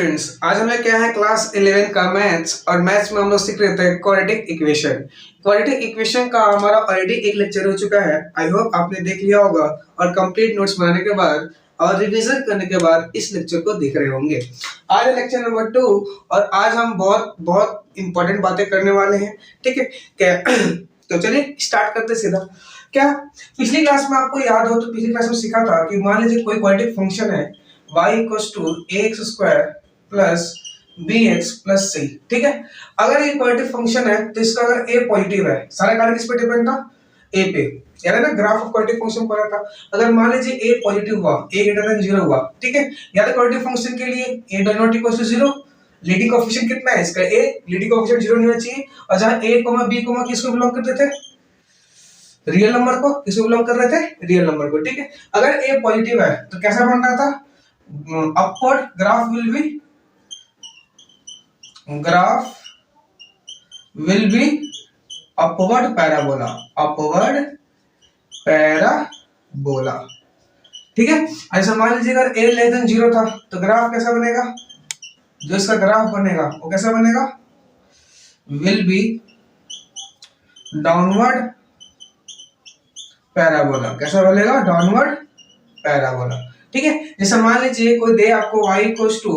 Students, आज हम लोग क्या है क्लास 11 का मैथ्स और मैथ्स में हम लोग सीख रहे थे क्वाड्रेटिक इक्वेशन। क्वाड्रेटिक इक्वेशन का हमारा ऑलरेडी एक लेक्चर हो चुका है। आई होप आपने देख लिया होगा और कंप्लीट नोट्स बनाने के बाद और रिवीजन करने के बाद इस लेक्चर को देख रहे होंगे। आज है लेक्चर नंबर 2 और आज हम बहुत बहुत इंपॉर्टेंट बातें करने वाले हैं। ठीक है क्या? तो चलिए स्टार्ट करते सीधा। क्या पिछली क्लास में आपको याद हो तो पिछली क्लास में सीखा था कि मान लीजिए कोई क्वाड्रेटिक फंक्शन है y equals to ax square plus bx plus c। ठीक है, अगर ये क्वाड्रेटिक फंक्शन है तो इसका अगर a पॉजिटिव है, सारा कार्य किस पे डिपेंड था? a पे। याद है ना, ग्राफ ऑफ क्वाड्रेटिक फंक्शन पढ़ा था। अगर मान लीजिए a पॉजिटिव हुआ, a ग्रेटर देन 0 हुआ, ठीक है, या तो क्वाड्रेटिक फंक्शन के लिए a does not equal to 0, leading coefficient कितना है इसका? a, लीडिंग कोएफिशिएंट 0 नहीं होना चाहिए। और जहां a, b किसको बिलोंग करते थे? रियल नंबर को। किसको बिलोंग कर रहे थे? रियल नंबर को। ठीक है, अगर a पॉजिटिव है तो कैसा बन रहा था? upward graph will be upward parabola। ठीक है, ऐसा मान लीजिए अगर a लेस देन 0 था तो ग्राफ कैसा बनेगा? जो इसका ग्राफ बनेगा वो कैसा बनेगा? will be downward parabola. कैसा बनेगा? Downward parabola. ठीक है, जैसे मान लीजिए कोई दे आपको y equals to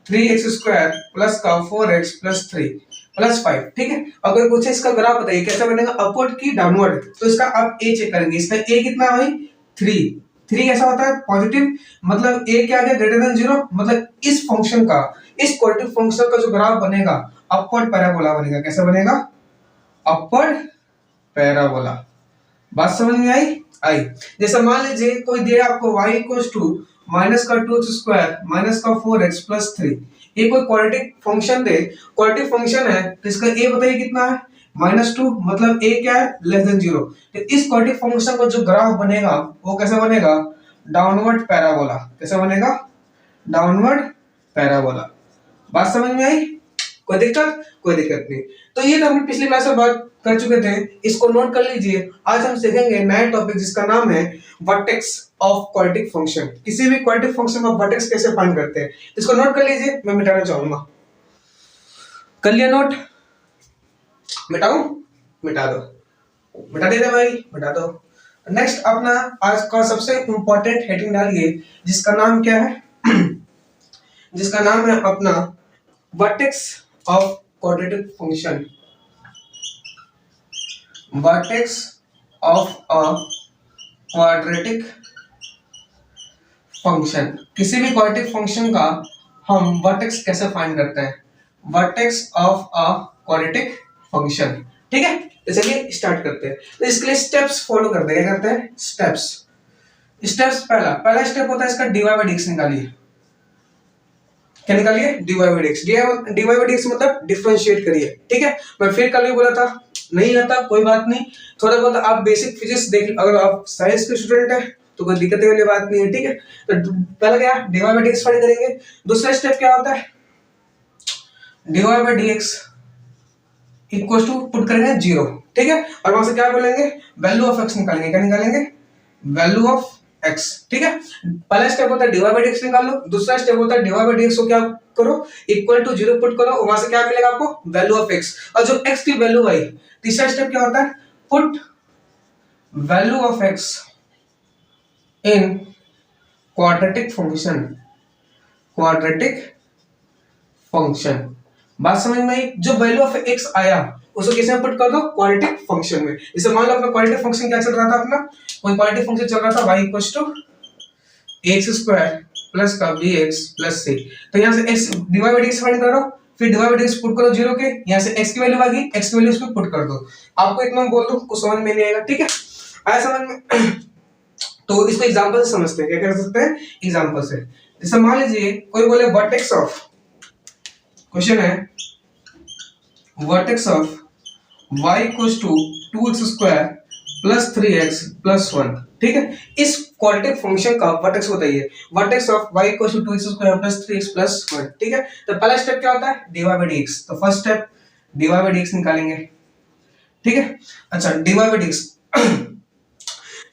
3x square plus का 4x प्लस 3 प्लस 5। ठीक है, अगर पूछे इसका ग्राफ बताइए कैसा बनेगा, अपवर्ड की डाउनवर्ड, तो इसका आप a चेक करेंगे। इसका a कितना है भाई? 3 कैसा होता है? पॉजिटिव, मतलब a क्या आ गया? Greater than 0। मतलब इस फंक्शन का, इस क्वाड्रेटिक फंक्शन का जो ग्राफ बनेगा अपवर्ड पैराबोला बनेगा। कैसा बनेगा? Upward parabola. बात समझ में आई? जैसे मान लीजिए कोई दिया आपको y इक्वल्स टू माइनस का 2x स्क्वायर माइनस का 4x प्लस 3। ये कोई क्वाड्रेटिक फंक्शन दे, क्वाड्रेटिक फंक्शन है तो इसका a बताइए कितना है? -2, मतलब a क्या है? Less than 0। तो इस क्वाड्रेटिक फंक्शन का जो ग्राफ बनेगा वो कैसा बनेगा? Downward parabola. कैसा बनेगा? Downward parabola. बात समझ में आई? कोई दिक्कत? कोई दिक्कत नहीं। तो ये तो हमने पिछली क्लास में बात कर चुके थे, इसको नोट कर लीजिए। आज हम सीखेंगे नया टॉपिक जिसका नाम है वर्टेक्स ऑफ क्वाड्रेटिक फंक्शन। किसी भी क्वाड्रेटिक फंक्शन का वर्टेक्स कैसे फाइंड करते हैं, इसको नोट कर लीजिए। मैं मिटाना चाहूंगा। कर लिया नोट? मिटाऊं? मिटा दो। मिटा दे भाई, मिटा दो। नेक्स्ट अपना आज का सबसे इंपॉर्टेंट हेडिंग डालिए जिसका नाम क्या है? जिसका नाम है अपना vertex of quadratic function. Vertex of a quadratic function. किसी भी क्वाड्रेटिक फंक्शन का हम वर्टेक्स कैसे फाइंड करते हैं? Vertex of a quadratic function. ठीक है, तो चलिए स्टार्ट करते हैं। तो इसके लिए स्टेप्स फॉलो करते हैं। क्या करते हैं? स्टेप्स पहला स्टेप होता है इसका dy by dx निकालिए। क्या निकालिए? dy by dx। dy by dx मतलब डिफरेंशिएट करिए। ठीक है, मैं फिर कल भी बोला था, नहीं आता कोई बात नहीं, थोड़ा बहुत आप बेसिक फिजिक्स देख, अगर आप साइंस के स्टूडेंट है तो कोई दिक्कत वाली बात नहीं है। ठीक है, तो पहला क्या? dy by dx फाइंड करेंगे। दूसरा स्टेप क्या होता है? dy by dx equal to put करेंगे 0। ठीक है, और वहां से क्या बोलेंगे? वैल्यू ऑफ x निकालेंगे। क्या निकालेंगे? Value of x। ठीक है, पहला स्टेप होता है dy by dx निकाल लो। दूसरा स्टेप होता है dy by dx को क्या करो? इक्वल टू 0 पुट करो, वहां से क्या मिलेगा आपको? Value of x। और जो x की वैल्यू आई, तीसरा स्टेप क्या होता है? Put value of x in quadratic function. बात समझ में आई? जो वैल्यू ऑफ x आया उसको किस में पुट कर दो? क्वाड्रेटिक फंक्शन में। जैसे मान लो अपना क्वाड्रेटिक फंक्शन क्या चल रहा था? अपना कोई क्वाड्रेटिक फंक्शन चल रहा था y equals to ax square plus का bx प्लस c। तो यहां से x dy by dx find करो, फिर dy by dx पुट करो 0 के, यहां से x की वैल्यू आ गई, x की वैल्यू इसको पुट कर दो। आपको इतना बोल दो, कुछ समझ में नहीं आएगा। ठीक है, आया समझ में? तो इसको एग्जांपल से समझते हैं। क्या कर सकते हैं? एग्जांपल से। जैसे मान लीजिए कोई बोले वर्टेक्स ऑफ, क्वेश्चन है vertex of y equals to 2x square plus 3x plus 1। ठीक है, इस क्वाड्रेटिक फंक्शन का वर्टेक्स बताइए। Vertex of y equals to 2x square plus 3x plus 1। ठीक है, तो पहला स्टेप क्या होता है? dy by dx। तो first step dy by dx निकालेंगे। ठीक है, अच्छा dy by dx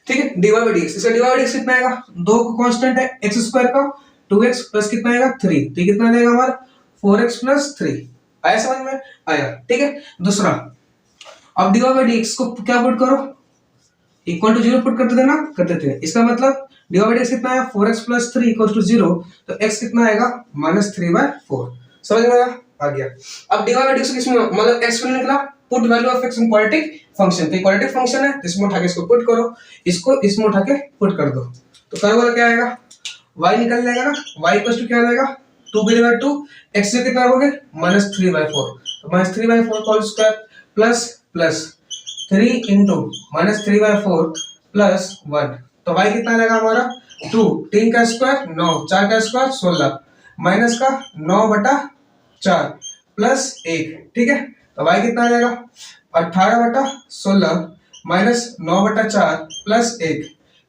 ठीक है, dy by dx, इसका dy by dx कितना आएगा? दो कांस्टेंट है x स्क्वायर का 2x प्लस कितना आएगा 3, तो कितना आ जाएगा हमारा 4x प्लस 3। आया समझ में? आया, ठीक है। दूसरा, अब dy बाई dx को क्या पुट करो, इक्वल टू 0 पुट करते थे ना, करते थे। इसका मतलब dy बाई dx कितना है 4x प्लस 3 इक्वल टू 0, तो x कितना आएगा -3/4। समझ में आया? आ गया। अब dy बाई dx किसमें, मतलब x में निकला, put value of x in quadratic function, तो क्वाड्रेटिक फंक्शन है, इसमें उठा के इसको पुट करो, इसको इसमें उठा के पुट कर दो, तो क्या आएगा, y निकल जाएगा ना, y इक्वल टू क्या आ जाएगा 2/2, x से कितना हो गया -3/4, तो -3/4 whole square plus plus 3 into -3/4 plus 1, तो y कितना आ जाएगा हमारा 2, 3 का स्क्वायर 9, 4 का स्क्वायर 16, माइनस का 9/4 प्लस 1, ठीक है। तो y कितना आ जाएगा 18/16 माइनस 9/4 प्लस 1,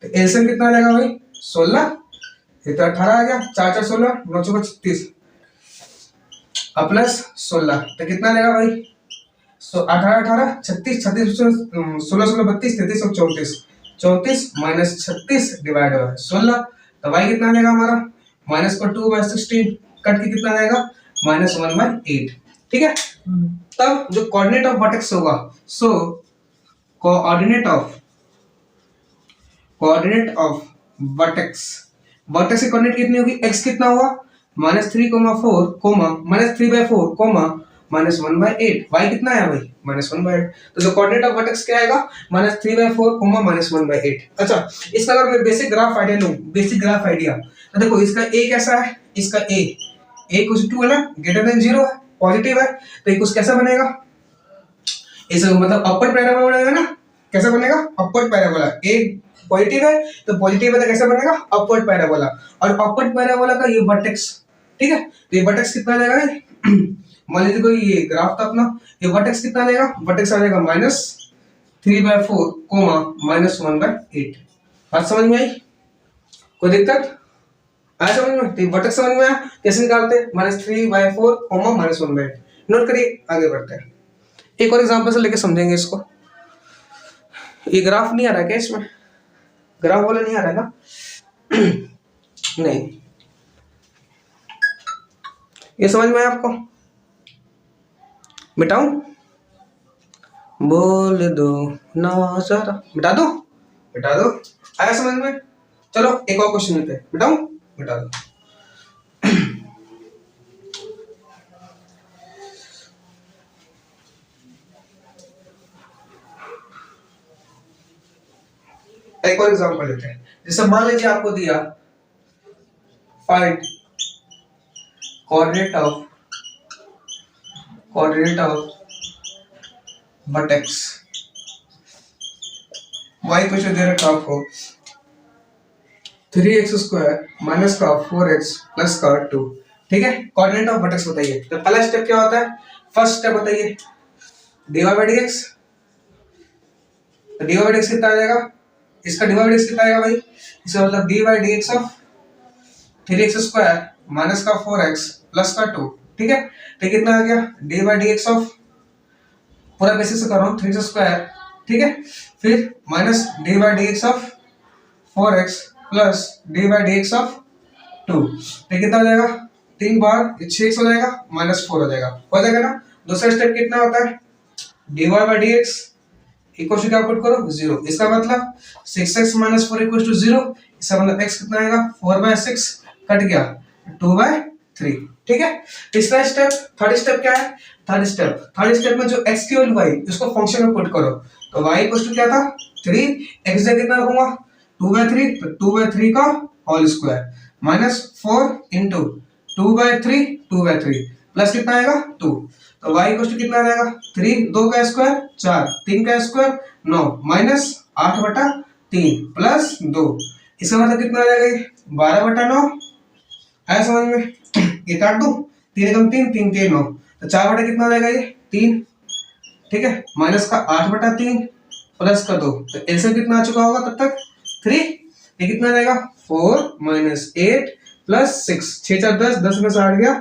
तो एलसीएम कितना आ जाएगा भाई 16, ये तो 18 आ गया, 4 4 16, 9 4 36 अब प्लस 16, तो कितना आएगा भाई 18 18 36 36 16 16 32 33 और 34, 34 माइनस 36 डिवाइड बाय 16, तो y कितना आएगा हमारा माइनस को 2/16 कट के कितना आएगा -1/8, ठीक है। तब जो कोऑर्डिनेट ऑफ वर्टेक्स होगा, सो कोऑर्डिनेट ऑफ वर्टेक्स, वर्टेक्स की कोऑर्डिनेट कितनी होगी, x कितना हुआ -3, 4, -3/4, -1/8, y कितना है भाई -1/8, तो जो कोऑर्डिनेट ऑफ वर्टेक्स क्या आएगा -3/4, -1/8। अच्छा, इसका अगर मैं बेसिक ग्राफ आइडिया लूं, बेसिक ग्राफ आइडिया, तो देखो इसका a कैसा है, इसका a कुछ 2 है ना, ग्रेटर देन 0 है, पॉजिटिव है, तो ये कुछ कैसा बनेगा, इसे मतलब अपवर्ड पैराबोला बनेगा ना, कैसा बनेगा अपवर्ड पैराबोला, a पॉजिटिव है तो पॉजिटिव है तो कैसा बनेगा अपवर्ड पैराबोला, और अपवर्ड पैराबोला का ये वर्टेक्स, ठीक है, तो ये वर्टेक्स कितना आ जाएगा मान लीजिए कोई ये ग्राफ था अपना, ये वर्टेक्स कितना आ जाएगा, वर्टेक्स आ जाएगा -3/4, -1/8। बात समझ में आई, कोई दिक्कत आया समझ में? तो वर्टेक्स समझ में आया, कैसे निकालते हैं -3/4, -1/8, नोट करिए, आगे बढ़ते हैं। एक और एग्जांपल से लेके समझेंगे इसको। ये ग्राफ नहीं आ रहा क्या, इसमें ग्राफ वाला नहीं आ रहा है ना नहीं, ये समझ में आया आपको, मिटाऊं, बोल दो ना जरा, मिटा दो, आया समझ में? चलो एक और क्वेश्चन लेते हैं, मिटाऊं, मिटा दो। एक और एग्जांपल लेते हैं, जैसे मान लीजिए आपको दिया find coordinate of vertex, y question दे रखा आपको 3x² माइनस का 4x प्लस का 2, ठीक है। कोऑर्डिनेट ऑफ वर्टेक्स बताइए, तो पहला स्टेप क्या होता है, फर्स्ट स्टेप बताइए dy बाई dx, तो dy बाई dx कितना आ जाएगा, इसका dy बाई dx कितना आएगा भाई, इसका मतलब dy by dx of 3x² minus का 4x प्लस का 2, ठीक है। तो कितना आ गया dy बाई dx ऑफ, पूरा बेसिस से कर रहा हूँ 3x², ठीक है, फिर minus dy by dx of 4x plus dy by dx of 2, तो कितना हो जाएगा 3 बार 6x हो जाएगा, -4 हो जाएगा ना। दूसरा स्टेप कितना होता है, dy by dx equal to क्या पुट करो 0, इसका मतलब 6x - 4 इक्वल टू 0, इसका मतलब x कितना आएगा 4/6 कट गया 2/3, ठीक है। तीसरा स्टेप, थर्ड स्टेप क्या है, थर्ड स्टेप में जो x की वैल्यू आई उसको फंक्शन में पुट करो, तो y इक्वल टू क्या था 3, x जगह कितना रखूंगा 2/3, तो 2/3 का whole square minus 4 into 2/3 plus कितना आएगा 2, तो y इक्वल टू कितना आ जाएगा 3, 2 का स्क्वायर 4, 3 का स्क्वायर 9 माइनस 8/3 प्लस 2, इसका मतलब कितना आ जाएगा 12/9, आया समझ में? ये काट दूं, 3 एकम 3, 3 3 9, तो 4 कितना आ जाएगा ये 3, ठीक है, माइनस का 8/3 प्लस का 2, तो एलसीएम कितना आ चुका होगा तब तक 3, ये कितना आ जाएगा 4 - 8 प्लस 6, 6 4 10, 10 में से हट गया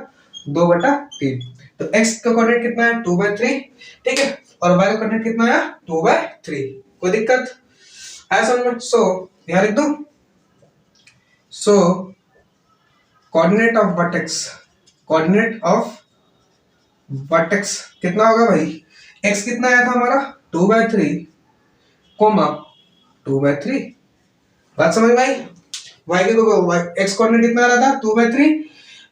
2/3, तो x का कोऑर्डिनेट कितना है 2/3, ठीक है, और y का कोऑर्डिनेट कितना है 2/3, कोई दिक्कत आया समझ में? सो यहां लिख दो, so coordinate of vertex, coordinate of vertex कितना होगा भाई, एक्स कितना आया था हमारा 2/3 कोमा 2/3। बात समझ में आई? वाई के एक्स कोऑर्डिनेट कितना आ रहा था 2/3,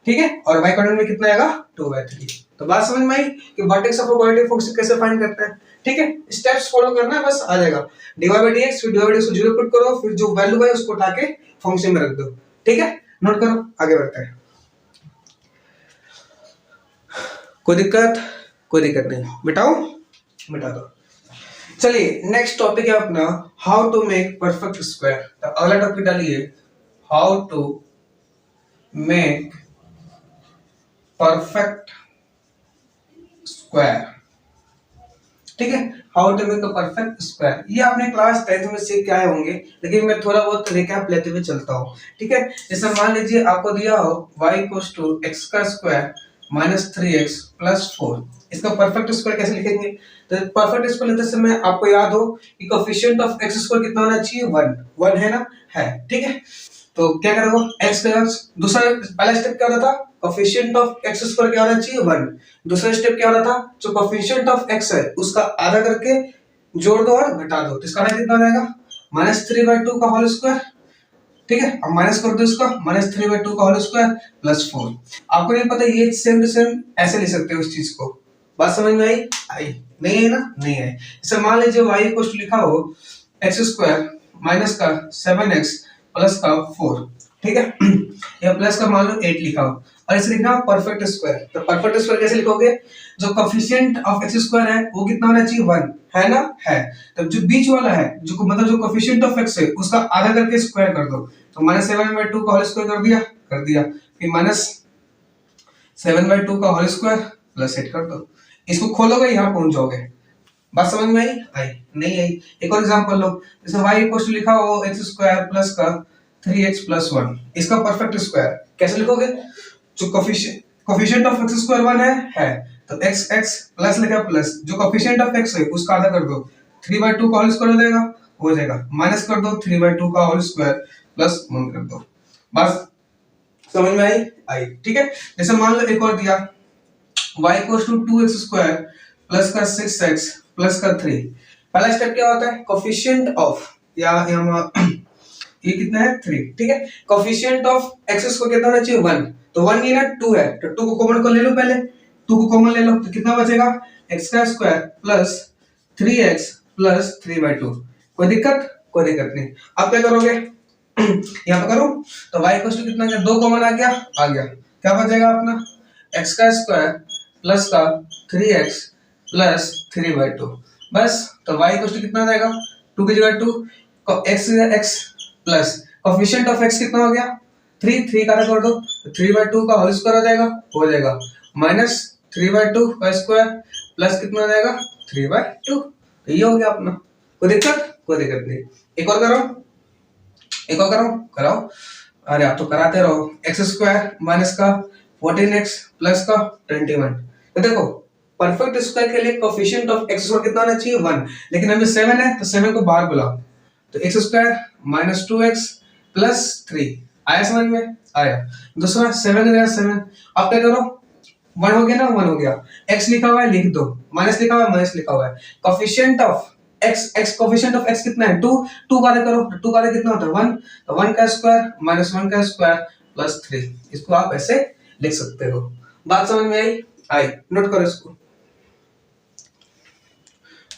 ठीक है, और वाई कोऑर्डिनेट में कितना आएगा 2/3। तो बात समझ में आई कि वर्टेक्स ऑफ क्वाड्रेटिक फंक्शन कैसे फाइंड करते हैं, ठीक है। स्टेप्स फॉलो करना है, बस आ जाएगा। dy/dx, फिर dy/dx को 0 पुट करो, फिर जो वैल्यू है उसको उठा के फंक्शन में रख दो, ठीक है। नोट करो, आगे बढ़ते हैं। कोई दिक्कत? कोई दिक्कत नहीं, मिटाओ, मिटा दो। चलिए नेक्स्ट टॉपिक है अपना how to make perfect square. तो अगला टॉपिक डालिए how to make perfect square, ठीक है। How to make a perfect square, ये आपने क्लास 10th में सीख के आए होंगे, लेकिन मैं थोड़ा बहुत रिकैप लेते हुए चलता हूँ, ठीक है। जैसे मान लीजिए आपको दिया हो y = x का स्क्वायर - 3x + 4, इसका परफेक्ट स्क्वायर कैसे लिखेंगे? तो परफेक्ट स्क्वायर लेते समय आपको याद हो कि कोएफिशिएंट ऑफ x स्क्वायर कितना होना चाहिए 1 है ना, है, ठीक है। तो क्या करोगे x का दूसरा पहला स्टेप क्या होता था, कोएफिशिएंट ऑफ x स्क्वायर क्या होना चाहिए 1। दूसरा स्टेप क्या होता था, जो कोएफिशिएंट ऑफ x है उसका आधा करके जोड़ दो और घटा दो, तो इसका आधा कितना हो जाएगा -3/2 का होल स्क्वायर, ठीक है। अब माइनस कर दो इसका -3/2 का होल स्क्वायर + 4। आपको नहीं पता ये सेम टू सेम ऐसे लिख सकते हो इस चीज को। बात समझ में आई? आई नहीं है ना, नहीं है। जैसे मान लीजिए y = लिखा हो x² माइनस का 7x प्लस का 4, ठीक है, या प्लस का मान लो 8 लिखा हो, और इसे लिखना परफेक्ट स्क्वायर। तो परफेक्ट स्क्वायर कैसे लिखोगे, जो कोएफिशिएंट ऑफ x² है वो कितना होना चाहिए 1, है ना, है। तो जो बीच वाला है, जो मतलब जो कोएफिशिएंट ऑफ x है उसका आधा करके स्क्वायर कर दो, तो -7/2 का होल स्क्वायर कर दिया, फिर -7/2 का होल स्क्वायर + 8 कर दो। इसको खोलोगे यहाँ पहुंच जाओगे। बात समझ में आई? आई नहीं आई? एक और एग्जांपल लो, जैसे y = लिखा हो x² प्लस का 3x + 1, इसका परफेक्ट स्क्वायर कैसे लिखोगे, जो कोएफिशिएंट ऑफ x² 1 है, तो x प्लस लिखा प्लस, जो कोएफिशिएंट ऑफ x है उसका आधा कर दो, 3/2 का होल स्क्वायर हो जाएगा, माइनस कर दो 3/2 का होल स्क्वायर + 1 कर दो। बस समझ में आई? आई, ठीक है। जैसे मान लो एक और दिया y = 2x² प्लस का 6x प्लस का 3। पहला स्टेप क्या होता है, कोएफिशिएंट ऑफ ये कितना है 3, ठीक है। कोएफिशिएंट ऑफ x को कितना होना चाहिए 1, तो 1 ये ना 2 है, तो 2 को कॉमन कर ले लो, पहले 2 को कॉमन ले लो, तो कितना बचेगा x² प्लस 3x प्लस 3/2। कोई दिक्कत? कोई दिक्कत नहीं। अब क्या करोगे यहाँ पे करो, तो y = कितना गया 2 कॉमन आ गया, क्या बचेगा अपना x² प्लस का 3x प्लस 3/2। बस, तो y = कितना आ जाएगा 2 की जगह 2, x plus coefficient of x कितना हो गया 3 का कर दो, तो 3/2 का होल स्क्वायर हो जाएगा -3/2 का स्क्वायर प्लस कितना आ जाएगा 3/2। तो ये हो गया अपना। कोई दिक्कत? कोई दिक्कत नहीं। एक और कराओ। अरे आप तो कराते रहो, x² माइनस का 14x प्लस का 21। तो देखो परफेक्ट स्क्वायर के लिए कोएफिशिएंट ऑफ x² कितना होना चाहिए 1, लेकिन अभी 7 है तो 7 को बाहर बुलाओ, तो x² - 2x प्लस 3 आया समझ में? आया। दूसरा 7 गया 7, अब क्या करो 1 हो गया ना, 1 हो गया, x लिखा हुआ है लिख दो, माइनस लिखा हुआ है माइनस लिखा हुआ है। Coefficient of coefficient of x कितना है 2 का करो, 2 का कितना होता है 1, तो 1 का स्क्वायर - 1 का स्क्वायर प्लस 3। इसको आप ऐसे लिख सकते हो। बात समझ में आई? आई, नोट करो इसको।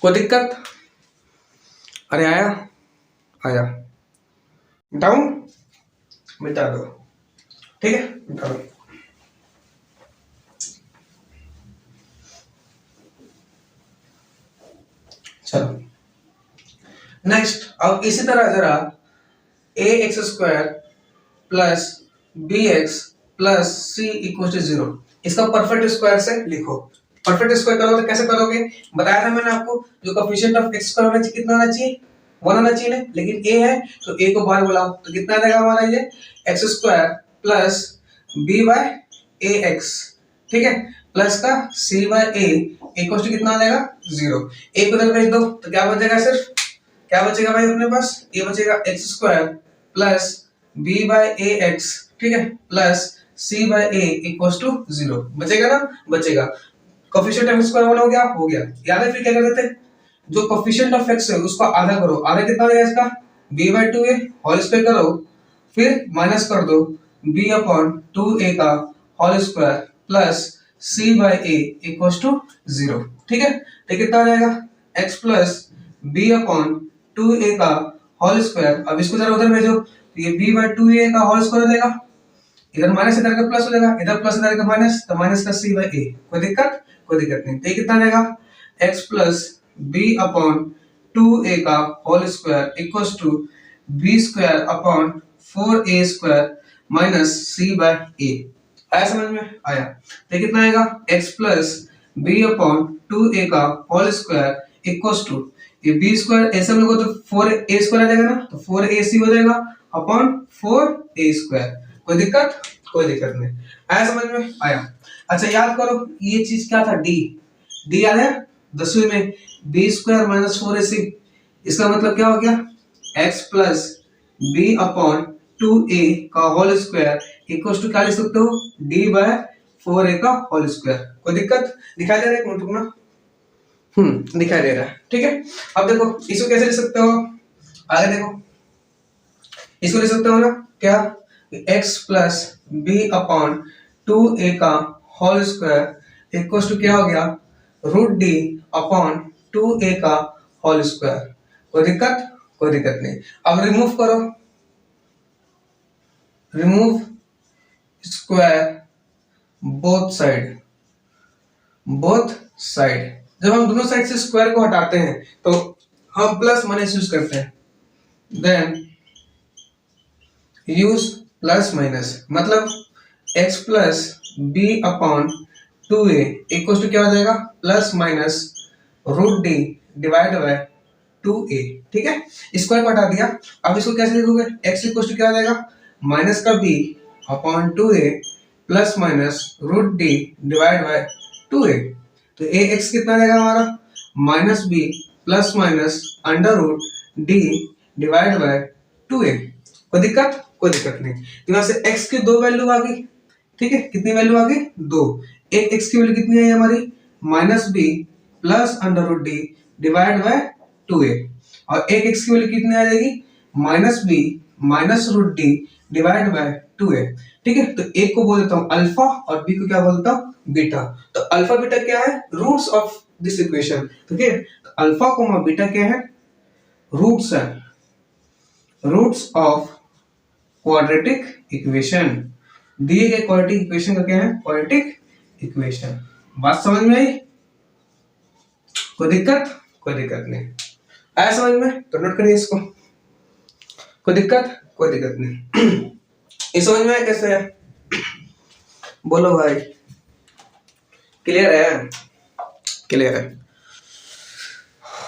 कोई दिक्कत? अरे आया डाउन, मिटा दो, ठीक है, मिटा दो। चलो नेक्स्ट, अब इसी तरह जरा ax² plus bx plus c = 0, इसका परफेक्ट स्क्वायर से लिखो। परफेक्ट स्क्वायर करोगे तो कैसे करोगे, बताया था मैंने आपको, जो कोएफिशिएंट ऑफ x² होना चाहिए कितना होना चाहिए 1 होना चाहिए, लेकिन a है तो a को बाहर बुलाओ, तो कितना आ जाएगा हमारा ये x² प्लस b/ax, ठीक है, प्लस का c/a = कितना आ जाएगा 0। a को इधर भेज दो, तो क्या बचेगा, सिर्फ क्या बचेगा भाई अपने पास, ये बचेगा x² प्लस b/ax, ठीक है, plus c by a equals to 0 बचेगा ना, बचेगा। कोफिशिएंट ऑफ स्क्वायर 1 हो गया। याद है फिर क्या कर रहे थे, जो कोफिशिएंट ऑफ x है उसको आधा करो, आधा कितना होगा इसका b bye 2a whole square करो, फिर माइनस कर दो b अपॉन 2a का whole square plus c by a equals to 0। ठीक है, तो कितना आ जाएगा x plus b upon 2a का होल स्क्वायर। अब इसको जरा उधर भेजो, तो ये b बाय 2a का होल स्क्वायर हो जाएगा, इधर माइनस इधर का प्लस हो जाएगा, इधर प्लस इधर का माइनस, तो माइनस का c बाय a। कोई दिक्कत, कोई दिक्कत नहीं। तो ये कितना आ जाएगा x plus b upon 2a का whole square equals to b square upon 4a square minus c by a। आया समझ में, आया। तो कितना आएगा x plus b upon 2a का होल स्क्वायर इक्वल्स टू ये b स्क्वायर ऐसे हम लोग तो 4a स्क्वायर आ जाएगा ना, तो 4ac हो जाएगा अपॉन 4a स्क्वायर। कोई दिक्कत, कोई दिक्कत नहीं। आया समझ में, आया। अच्छा याद करो ये चीज क्या था, d याद है 10वीं में b स्क्वायर माइनस 4ac, इसका मतलब क्या हो गया x plus b upon 2a का होल स्क्वायर इक्वल्स टू क्या लिख सकते हो d बाय 4a का होल स्क्वायर। कोई दिक्कत, दिखाई दे रहा है एक मिनट रुकना, दिखाई दे रहा है। ठीक है, अब देखो इसको कैसे लिख सकते हो, आगे देखो इसको लिख सकते हो ना क्या, x plus b upon 2a का होल स्क्वायर इक्वल्स टू क्या हो गया रूट d अपॉन 2a का होल स्क्वायर। कोई दिक्कत, कोई दिक्कत नहीं। अब रिमूव करो, remove square both side, both side. जब हम दोनों साइड से स्क्वायर को हटाते हैं तो हम प्लस माइनस यूज करते हैं, देन यूज प्लस माइनस, मतलब x plus b upon 2a equal to क्या हो जाएगा plus minus root d divide by 2a। ठीक है, स्क्वायर को हटा दिया। अब इसको कैसे लिखोगे, x इक्वल टू क्या हो जाएगा माइनस का b upon 2a plus minus root d divide by 2a। तो ax कितना रहेगा हमारा minus b plus minus under root d divide by 2a। कोई दिक्कत, कोई दिक्कत नहीं। तो यहाँ से x की दो वैल्यू आ गई। ठीक है, कितनी वैल्यू आ गई दो। एक x की वैल्यू कितनी है हमारी minus b plus under root d divide by 2a, और एक x की वैल्यू कितनी आ जाएगी minus b minus root d divide by 2a। ठीक है, तो एक को बोल देता हूँ अल्फा और बी को क्या बोलता हूँ बीटा। तो अल्फा बीटा क्या है रूट्स ऑफ दिस इक्वेशन। ठीक है, तो अल्फा कोमा बीटा क्या है रूट्स है, रूट्स ऑफ क्वाड्रेटिक इक्वेशन। दिए गए क्वाड्रेटिक इक्वेशन का क्या है क्वाड्रेटिक इक्वेशन। बात समझ में आई, कोई दिक्कत, कोई दिक्कत नहीं। आया समझ में, तो नोट करिए इसको, कोई दिक्कत, कोई दिक्कत नहीं। ये समझ में कैसे है बोलो भाई, क्लियर है, क्लियर है,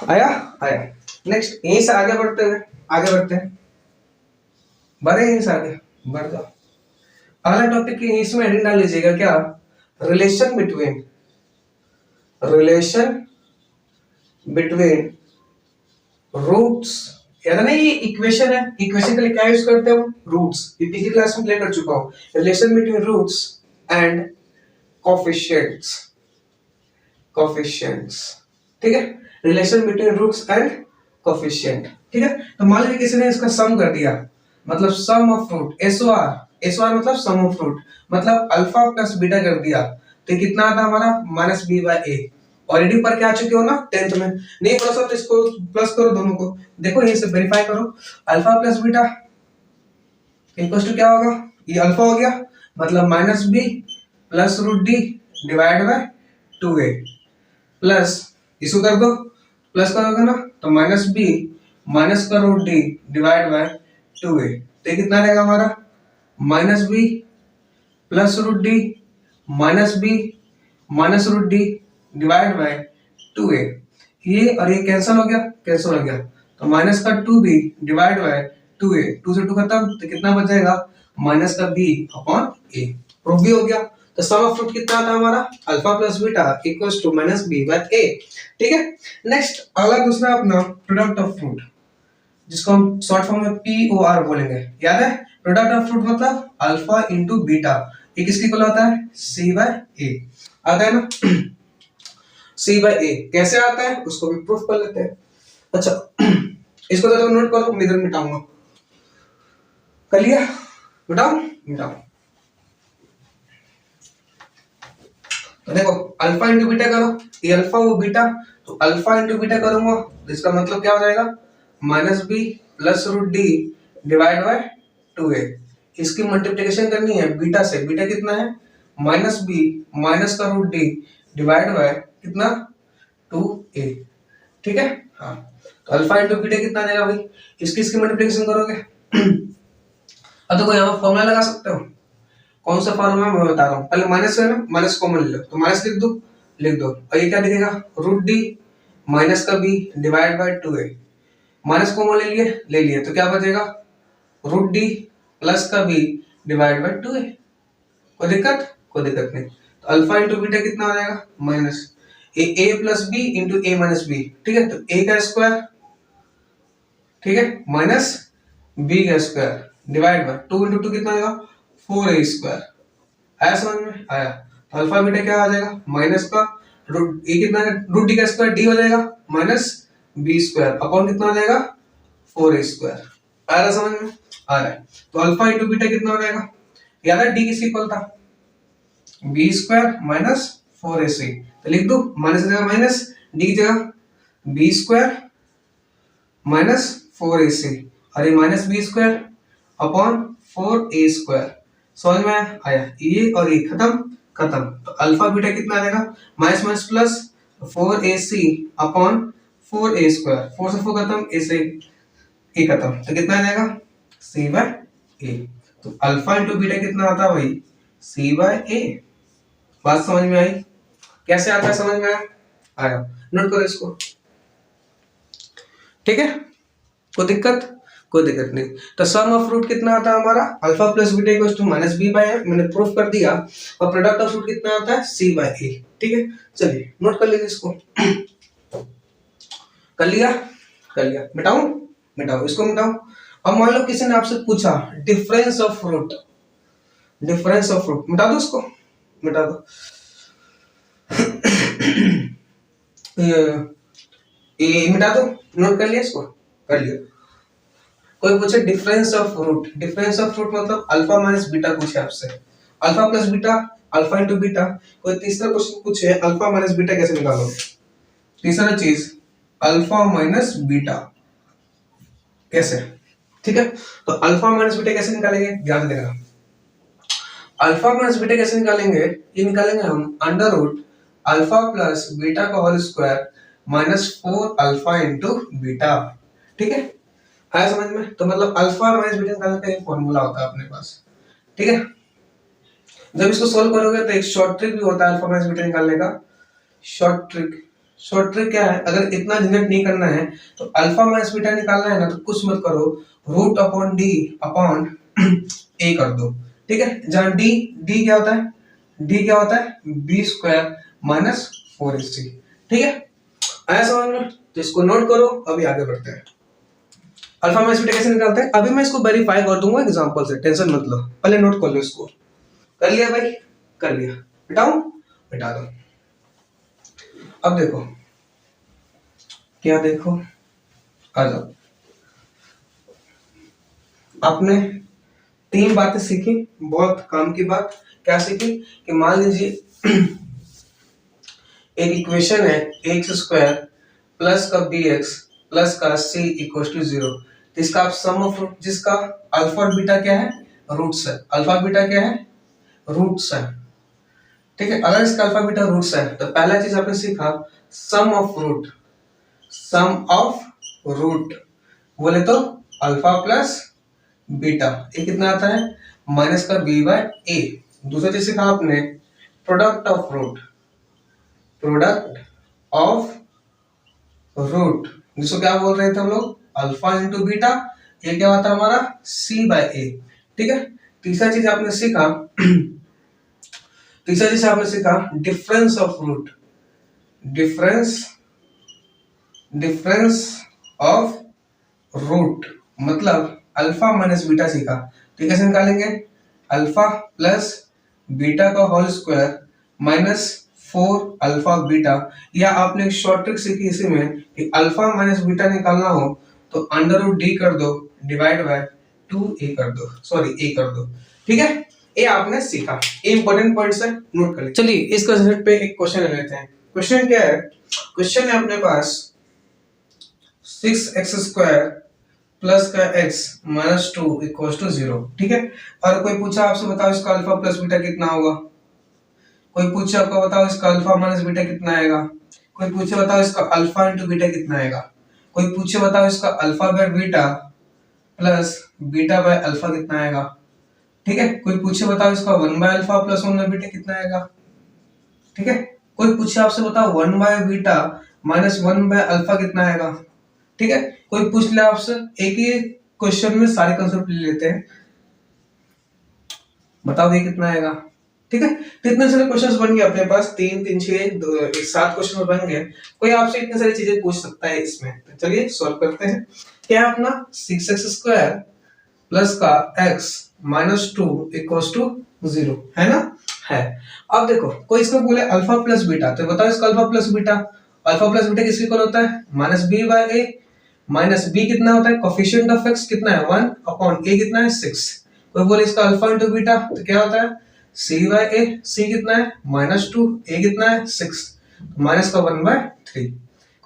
आया, आया। नेक्स्ट यहीं से आगे बढ़ते हुए, आगे बढ़ते हैं, बढ़े यहीं से आगे बढ़ जाओ। अगला टॉपिक इसमें हेडिंग डाल लीजिएगा क्या relation between, relation between roots. याद है ना ये इक्वेशन है, इक्वेशन के लिए क्या यूज करते हैं हम रूट्स, ये पिछली क्लास में प्ले कर चुका हूं। Relation between roots and coefficients, coefficients. ठीक है, relation between roots and coefficient. ठीक है, तो मान लीजिए किसी ने इसका सम कर दिया, मतलब सम ऑफ रूट एसओआर, एसओआर मतलब सम ऑफ रूट, मतलब अल्फा प्लस बीटा कर दिया, तो कितना आता हमारा minus B by A. Already पर क्या आ चुके हो ना 10th में, नहीं प्लस हो तो इसको प्लस करो दोनों को, देखो यहीं से वेरीफाई करो alpha plus beta equal to क्या होगा, ये अल्फा हो गया मतलब minus B plus root D divide by 2a plus इसको कर दो प्लस करोगे ना तो माइनस बी माइनस का root D divide by 2a। तो कितना रहेगा हमारा minus B plus root D minus B minus root D divide by 2a। ये और ये कैंसिल हो गया, कैंसिल हो गया, तो माइनस का 2b डिवाइड बाय 2a, 2 से 2 खत्म, तो कितना बच जाएगा माइनस का b अपॉन a। प्रूफ भी हो गया। तो सम ऑफ रूट कितना आता है हमारा alpha plus beta equals to minus b by a। ठीक है, नेक्स्ट अगला दूसरा अपना प्रोडक्ट ऑफ फ्रूट, जिसको हम शॉर्ट फॉर्म में POR बोलेंगे। याद है प्रोडक्ट ऑफ फ्रूट मतलब अल्फा इंटू बीटा ये किसकी इक्वल आता है, सी बाय ए आता है ना। सी बाय ए कैसे आता है उसको भी प्रूफ कर लेते हैं। अच्छा इसको तो नोट करो, मैं इधर मिटाऊंगा। कर लिया, मिटाओ मिटाओ। तो देखो अल्फा इंटू बीटा करो, ये अल्फा वो बीटा, तो अल्फा इंटू बीटा करूंगा तो इसका मतलब क्या हो जाएगा, minus B plus root D divide by 2a। इसकी मल्टीप्लिकेशन करनी है बीटा से, बीटा कितना है माइनस बी माइनस का रूट डी डिवाइड बाय कितना 2a। ठीक है हाँ, तो अल्फा इंटू बीटा कितना आ जाएगा भाई, इसकी मल्टीप्लिकेशन करोगे। अब देखो यहाँ फॉर्मूला लगा सकते हो, कौन सा फॉर्मूला मैं बता रहा हूँ, पहले माइनस है ना, माइनस कॉमन ले लो, तो माइनस लिख दो और ये क्या दिखेगा रूट डी माइनस का बी डिवाइड बाय 2a। माइनस कॉमन ले लिए तो क्या बचेगा रूट डी प्लस का बी डिवाइड बाय 2a। कोई दिक्कत नहीं। तो अल्फा इंटू बीटा कितना आ जाएगा माइनस ए प्लस बी इंटू ए माइनस बी। ठीक है, तो ए का स्क्वायर, ठीक है, माइनस बी का स्क्वायर डिवाइड बाय 2 इंटू 2 कितना आएगा 4a स्क्वायर। आया समझ में, आया। तो अल्फा बीटा क्या आ जाएगा माइनस का रूट ए कितना है रूट डी का स्क्वायर डी हो जाएगा माइनस बी स्क्वायर अपॉन कितना आ जाएगा 4a स्क्वायर। आ रहा समझ में, आ रहा है। तो अल्फा इंटू बीटा कितना हो जाएगा, याद है डी किसकी इक्वल था बी स्क्वायर माइनस 4ac। तो लिख दो माइनस की जगह माइनस, डी की जगह बी स्क्वायर माइनस 4ac और ये minus B square upon 4a square. समझ में आया, ये और ये खत्म। तो अल्फा बीटा कितना आ जाएगा minus minus plus 4ac upon 4a square, 4 से 4 खत्म, a से a खत्म, तो कितना आ जाएगा c बाय a। तो अल्फा इंटू बीटा कितना आता है भाई c बाय a। बात समझ में आई, कैसे आता है समझ में आया, नोट करो इसको। ठीक है, कोई दिक्कत नहीं। तो सम ऑफ रूट कितना आता है हमारा alpha plus beta equals to minus B by A, मैंने प्रूफ कर दिया। और प्रोडक्ट ऑफ रूट कितना आता है सी बाय ए। ठीक है, चलिए नोट कर लीजिए इसको। कर लिया, मिटाओ इसको मिटाओ। अब मान लो किसी ने आपसे पूछा डिफरेंस ऑफ रूट, मिटा दो इसको, मिटा दो। ये मिटा दो, नोट कर लिया इसको, कर लिया। कोई पूछे डिफरेंस ऑफ रूट मतलब अल्फा माइनस बीटा पूछे आपसे, alpha plus beta, alpha into beta. कोई तीसरा क्वेश्चन पूछे अल्फा माइनस बीटा कैसे निकालोगे, तीसरा चीज अल्फा माइनस बीटा कैसे। ठीक है, तो अल्फा माइनस बीटा कैसे निकालेंगे, ध्यान देना। अल्फा माइनस बीटा कैसे निकालेंगे, ये निकालेंगे हम under root alpha plus beta का whole square minus 4 alpha into beta. ठीक है, आया समझ में। तो मतलब अल्फा माइनस बीटा निकालने का एक फॉर्मूला होता है अपने पास। ठीक है, जब इसको सोल्व करोगे तो एक शॉर्ट ट्रिक भी होता है अल्फा माइनस बीटा निकालने का। शॉर्ट ट्रिक क्या है, अगर इतना झंझट नहीं करना है तो अल्फा माइनस बीटा निकालना है ना, तो कुछ मत करो, रूट अपॉन डी अपॉन ए कर दो। ठीक है, जहां डी क्या होता है बी स्क्वायर माइनस 4ac। ठीक है, आया समझ में। तो इसको नोट करो, अभी आगे बढ़ते हैं। अल्फा माइनस बीटा कैसे निकालते हैं, अभी मैं इसको वेरीफाई कर दूंगा एग्जांपल से, टेंशन मत लो, पहले नोट कर लो इसको। कर लिया भाई, कर लिया, मिटा दो। अब देखो क्या, देखो आ जाओ। आपने 3 बातें सीखी, बहुत काम की बात। क्या सीखी कि मान लीजिए एक इक्वेशन है एक्स स्क्वायर प्लस का बी एक्स प्लस का सी इक्वल टू 0। इसका आप सम ऑफ रूट, जिसका अल्फा और बीटा क्या है रूट्स है, अल्फा बीटा क्या है रूट्स है। ठीक है, अगर इसका अल्फा बीटा रूट्स है तो पहला चीज आपने सीखा सम ऑफ रूट बोले तो अल्फा प्लस बीटा, ये कितना आता है माइनस का बी बाय ए। दूसरा चीज सीखा आपने प्रोडक्ट ऑफ रूट जिसको क्या बोल रहे थे हम लोग अल्फा इंटू बीटा, ये क्या होता है हमारा सी बाय ए। ठीक है, तीसरा चीज आपने सीखा डिफरेंस ऑफ रूट मतलब अल्फा माइनस बीटा सीखा। तो कैसे निकालेंगे अल्फा प्लस बीटा का whole square minus 4 alpha beta, या आपने एक शॉर्ट ट्रिक सीखी इसी में कि अल्फा माइनस बीटा निकालना हो तो अंडर रूट डी कर दो डिवाइड बाय 2a कर दो, सॉरी a कर दो। ठीक है, ये आपने सीखा, ये इंपॉर्टेंट पॉइंट्स है, नोट कर लीजिए। चलिए इस कंसेप्ट पे एक क्वेश्चन ले लेते हैं। क्वेश्चन क्या है? क्वेश्चन है अपने पास 6x² प्लस का x माइनस 2 इक्वल्स टू 0। ठीक है, और कोई पूछा आपसे बताओ इसका अल्फा प्लस बीटा कितना होगा, कोई पूछे आपको बताओ इसका अल्फा माइनस बीटा कितना आएगा, कोई पूछे बताओ इसका अल्फा इंटू बीटा कितना आएगा, कोई पूछे बताओ इसका alpha by beta plus beta by alpha कितना आएगा। ठीक है, कोई पूछे बताओ इसका 1 by alpha plus 1 by beta कितना आएगा। ठीक है, कोई पूछे आपसे बताओ 1 by beta minus 1 by alpha कितना आएगा। ठीक है, कोई पूछ ले आपसे, एक ही क्वेश्चन में सारे कांसेप्ट ले लेते हैं, बताओ ये कितना आएगा। ठीक है, तो इतने सारे क्वेश्चंस बन गए अपने पास, 3 3 6 7 क्वेश्चन बन गए। कोई आपसे इतनी सारी चीजें पूछ सकता है इसमें, तो चलिए सॉल्व करते हैं। क्या है अपना 6x² प्लस का x माइनस 2 इक्वल्स टू 0 है ना, है। अब देखो कोई इसको बोले अल्फा प्लस बीटा, तो बताओ इसका alpha plus beta, alpha plus beta किसके इक्वल होता है minus b by a, minus b कितना होता है कोफिशिएंट ऑफ x कितना है 1 अपॉन a कितना है 6। कोई बोले इसका अल्फा इनटू बीटा, तो क्या होता है c बाय a, c कितना है माइनस 2, a कितना है 6, माइनस का 1 बाय 3।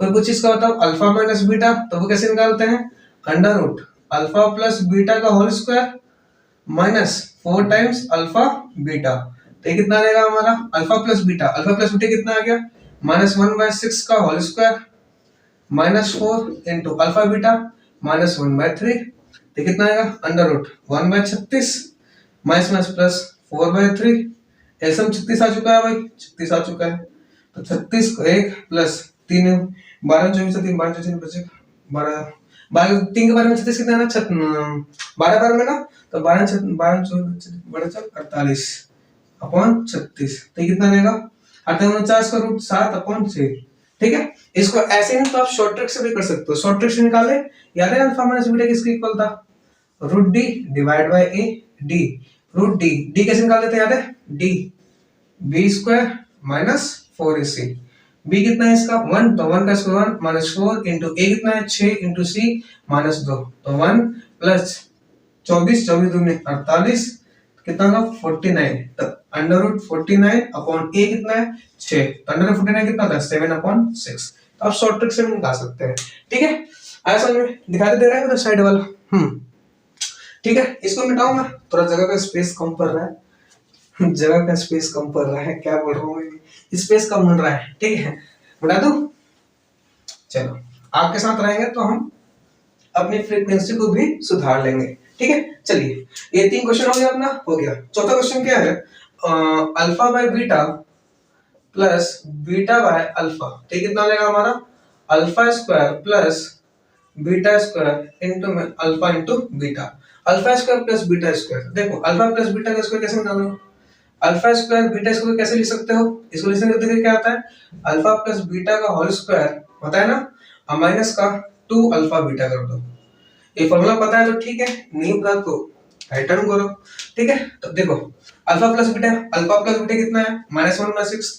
कोई पूछे इसका बताओ अल्फा माइनस बीटा, तो वो कैसे निकालते हैं under root alpha plus beta का whole square minus 4 times alpha beta, तो ये कितना रहेगा हमारा अल्फा प्लस बीटा कितना आ गया माइनस 1 बाय 6 का whole square minus 4 into alpha beta minus 1 by 3, तो कितना आएगा under root 1 by 36 minus minus plus 4 by 3, LCM 36 आ चुका है भाई, 36 आ चुका है, तो 36 को 1 प्लस 3 12 24 से 3 12 24 बचे 12 12 3 के बारे में 36 कितना है ना 12 बार में ना, तो 12 12 24 48 अपॉन 36, तो कितना रहेगा 48 का रूट 7 अपॉन 6। ठीक है, इसको ऐसे नहीं तो आप शॉर्ट ट्रिक से भी कर सकते हो, शॉर्ट ट्रिक से निकाले, याद है अल्फा माइनस बीटा किसके इक्वल था root D divide by A D, root D, D कैसे निकाल देते हैं याद है D B square minus 4ac, B कितना है इसका 1, तो 1 का स्क्वायर 1 माइनस 4 इंटू ए कितना है 6 इंटू सी माइनस 2, तो 1 प्लस 24 24 दूनी 48 कितना होगा 49, तो अंडर रूट 49 अपॉन ए कितना है 6, तो अंडर रूट 49 कितना होता है 7 अपॉन 6। तो आप शॉर्ट ट्रिक से भी निकाल सकते हैं। ठीक है, आया समझ में, दिखाई दे रहा है उधर साइड वाला। ठीक है, इसको मिटाऊंगा, थोड़ा जगह का स्पेस कम पड़ रहा है जगह का स्पेस कम पड़ रहा है, क्या बोल रहा हूँ स्पेस कम मिल रहा है। ठीक है, मिटा दूं, चलो आपके साथ रहेंगे तो हम अपनी फ्रीक्वेंसी को भी सुधार लेंगे। ठीक है, चलिए ये 3 क्वेश्चन हो गया अपना, हो गया। चौथा क्वेश्चन क्या है alpha by beta plus beta by alpha, तो कितना लेगा हमारा alpha square plus beta square into में alpha into beta, alpha square plus beta square. देखो अल्फा प्लस बीटा का स्क्वायर कैसे निकालोगे, अल्फा स्क्वायर बीटा स्क्वायर कैसे लिख सकते हो, इसको लिख सकते हो क्या आता है अल्फा प्लस बीटा का होल स्क्वायर होता है ना माइनस का 2 अल्फा बीटा कर दो, ये फॉर्मूला पता है तो ठीक है, नहीं पता तो रिटर्न करो। ठीक है, तो देखो अल्फा प्लस बीटा कितना है माइनस 1 बाय 6,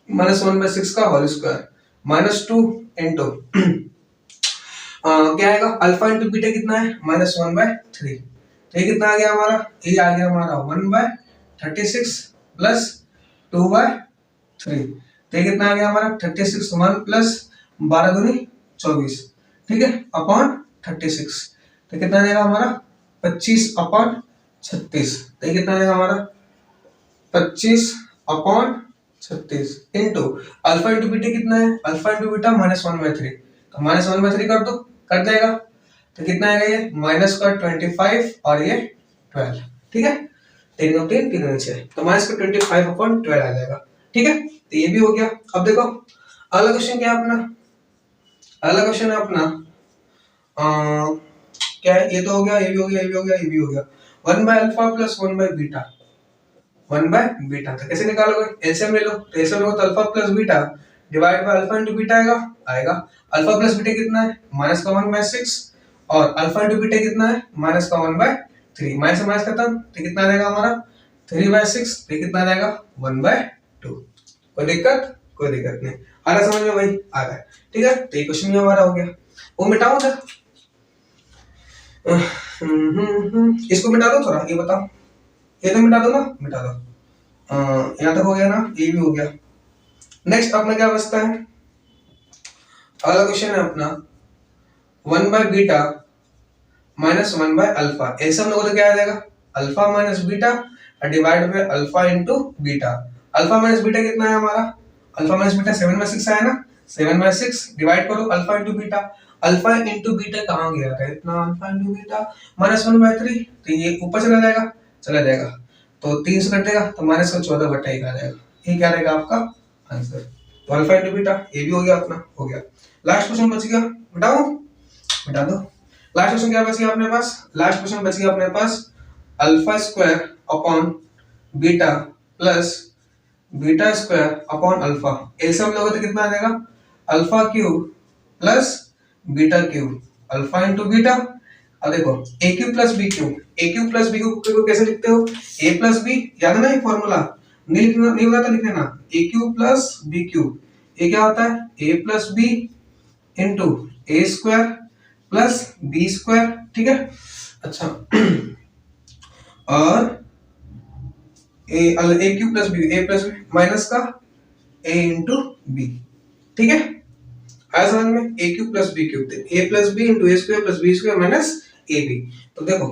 माइनस 1 बाय 6 का होल स्क्वायर माइनस 2 इंटू क्या आएगा अल्फा इंटू बीटा कितना है माइनस 1 बाय 3, तो ये कितना आ गया हमारा, ये आ गया हमारा 1 बाय 36 प्लस 2 बाय 3, तो ये कितना आ गया हमारा 36 1 प्लस 12 दूनी 24, ठीक है अपॉन 36, तो कितना आएगा हमारा 25 अपॉन 36, तो ये कितना आएगा हमारा 25 upon 36 into alpha into beta कितना है alpha into beta minus 1 by 3, तो माइनस 1 बाय 3 कर दो, कर जाएगा, तो कितना आएगा ये माइनस का 25 और ये 12। ठीक है, 3 2 3 3 6, तो माइनस का 25 अपॉन 12 आ जाएगा। ठीक है, तो ये भी हो गया। अब देखो अगला क्वेश्चन क्या है अपना, अगला क्वेश्चन है अपना क्या है, ये तो हो गया, ये भी हो गया, ये भी हो गया, ये भी हो गया। 1 by alpha plus 1 by beta, 1 by beta, तो कैसे निकालोगे एलसीएम ले लो, तो एलसीएम लो तो alpha plus beta divide by alpha into beta आएगा अल्फा प्लस बीटा कितना है माइनस का 1 बाय 6 और अल्फा इंटू बीटा कितना है माइनस का 1 बाय 3, माइनस से माइनस खत्म, तो कितना रहेगा हमारा 3/6, तो कितना आ जाएगा 1/2। कोई दिक्कत? कोई दिक्कत नहीं। आ रहा समझ में भाई? आ रहा है। ठीक है, तो ये क्वेश्चन भी हमारा हो गया। वो मिटाओ सर, इसको मिटा दो थोड़ा, ये बताओ, ये तो मिटा दो ना, मिटा दो। यहाँ तक हो गया ना, ये भी हो गया। नेक्स्ट अपना क्या बचता है? अगला क्वेश्चन है अपना 1/बीटा माइनस 1/अल्फा। ऐसे हम लोगों को क्या आ जाएगा? Alpha minus beta divide by alpha into beta. Alpha minus beta कितना है हमारा? अल्फा माइनस बीटा 7/6 आया ना, 7/6 डिवाइड करो alpha into beta. Alpha into beta कहाँ गया था इतना? अल्फा इंटू बीटा -1/3, तो ये ऊपर चला जाएगा, चला जाएगा, तो 3 से कटेगा तो माइनस का 14/1 आ जाएगा। ये क्या रहेगा आपका आंसर? तो अल्फा इंटू बीटा ये भी हो गया अपना, हो गया। लास्ट क्वेश्चन बच गया, बताओ, बता दो। लास्ट क्वेश्चन क्या बच गया अपने पास? लास्ट क्वेश्चन बच गया अपने पास alpha square upon beta plus beta square upon alpha. ऐसे हम लोगों तो कितना आ जाएगा? Alpha cube plus beta cube, alpha into beta. अब देखो A cube plus B cube, A cube plus B cube को कैसे लिखते हो? ए प्लस बी, याद है ना ये फॉर्मूला? नहीं लिखना, नहीं होता तो लिख लेना, A cube plus B cube. ये क्या होता है? A plus B into A square plus B square. ठीक है, अच्छा और A cube plus B, A plus B minus का ए इंटू बी। ठीक है, आया समझ में? A cube plus B cube, A plus B into A square plus B square minus A B. तो देखो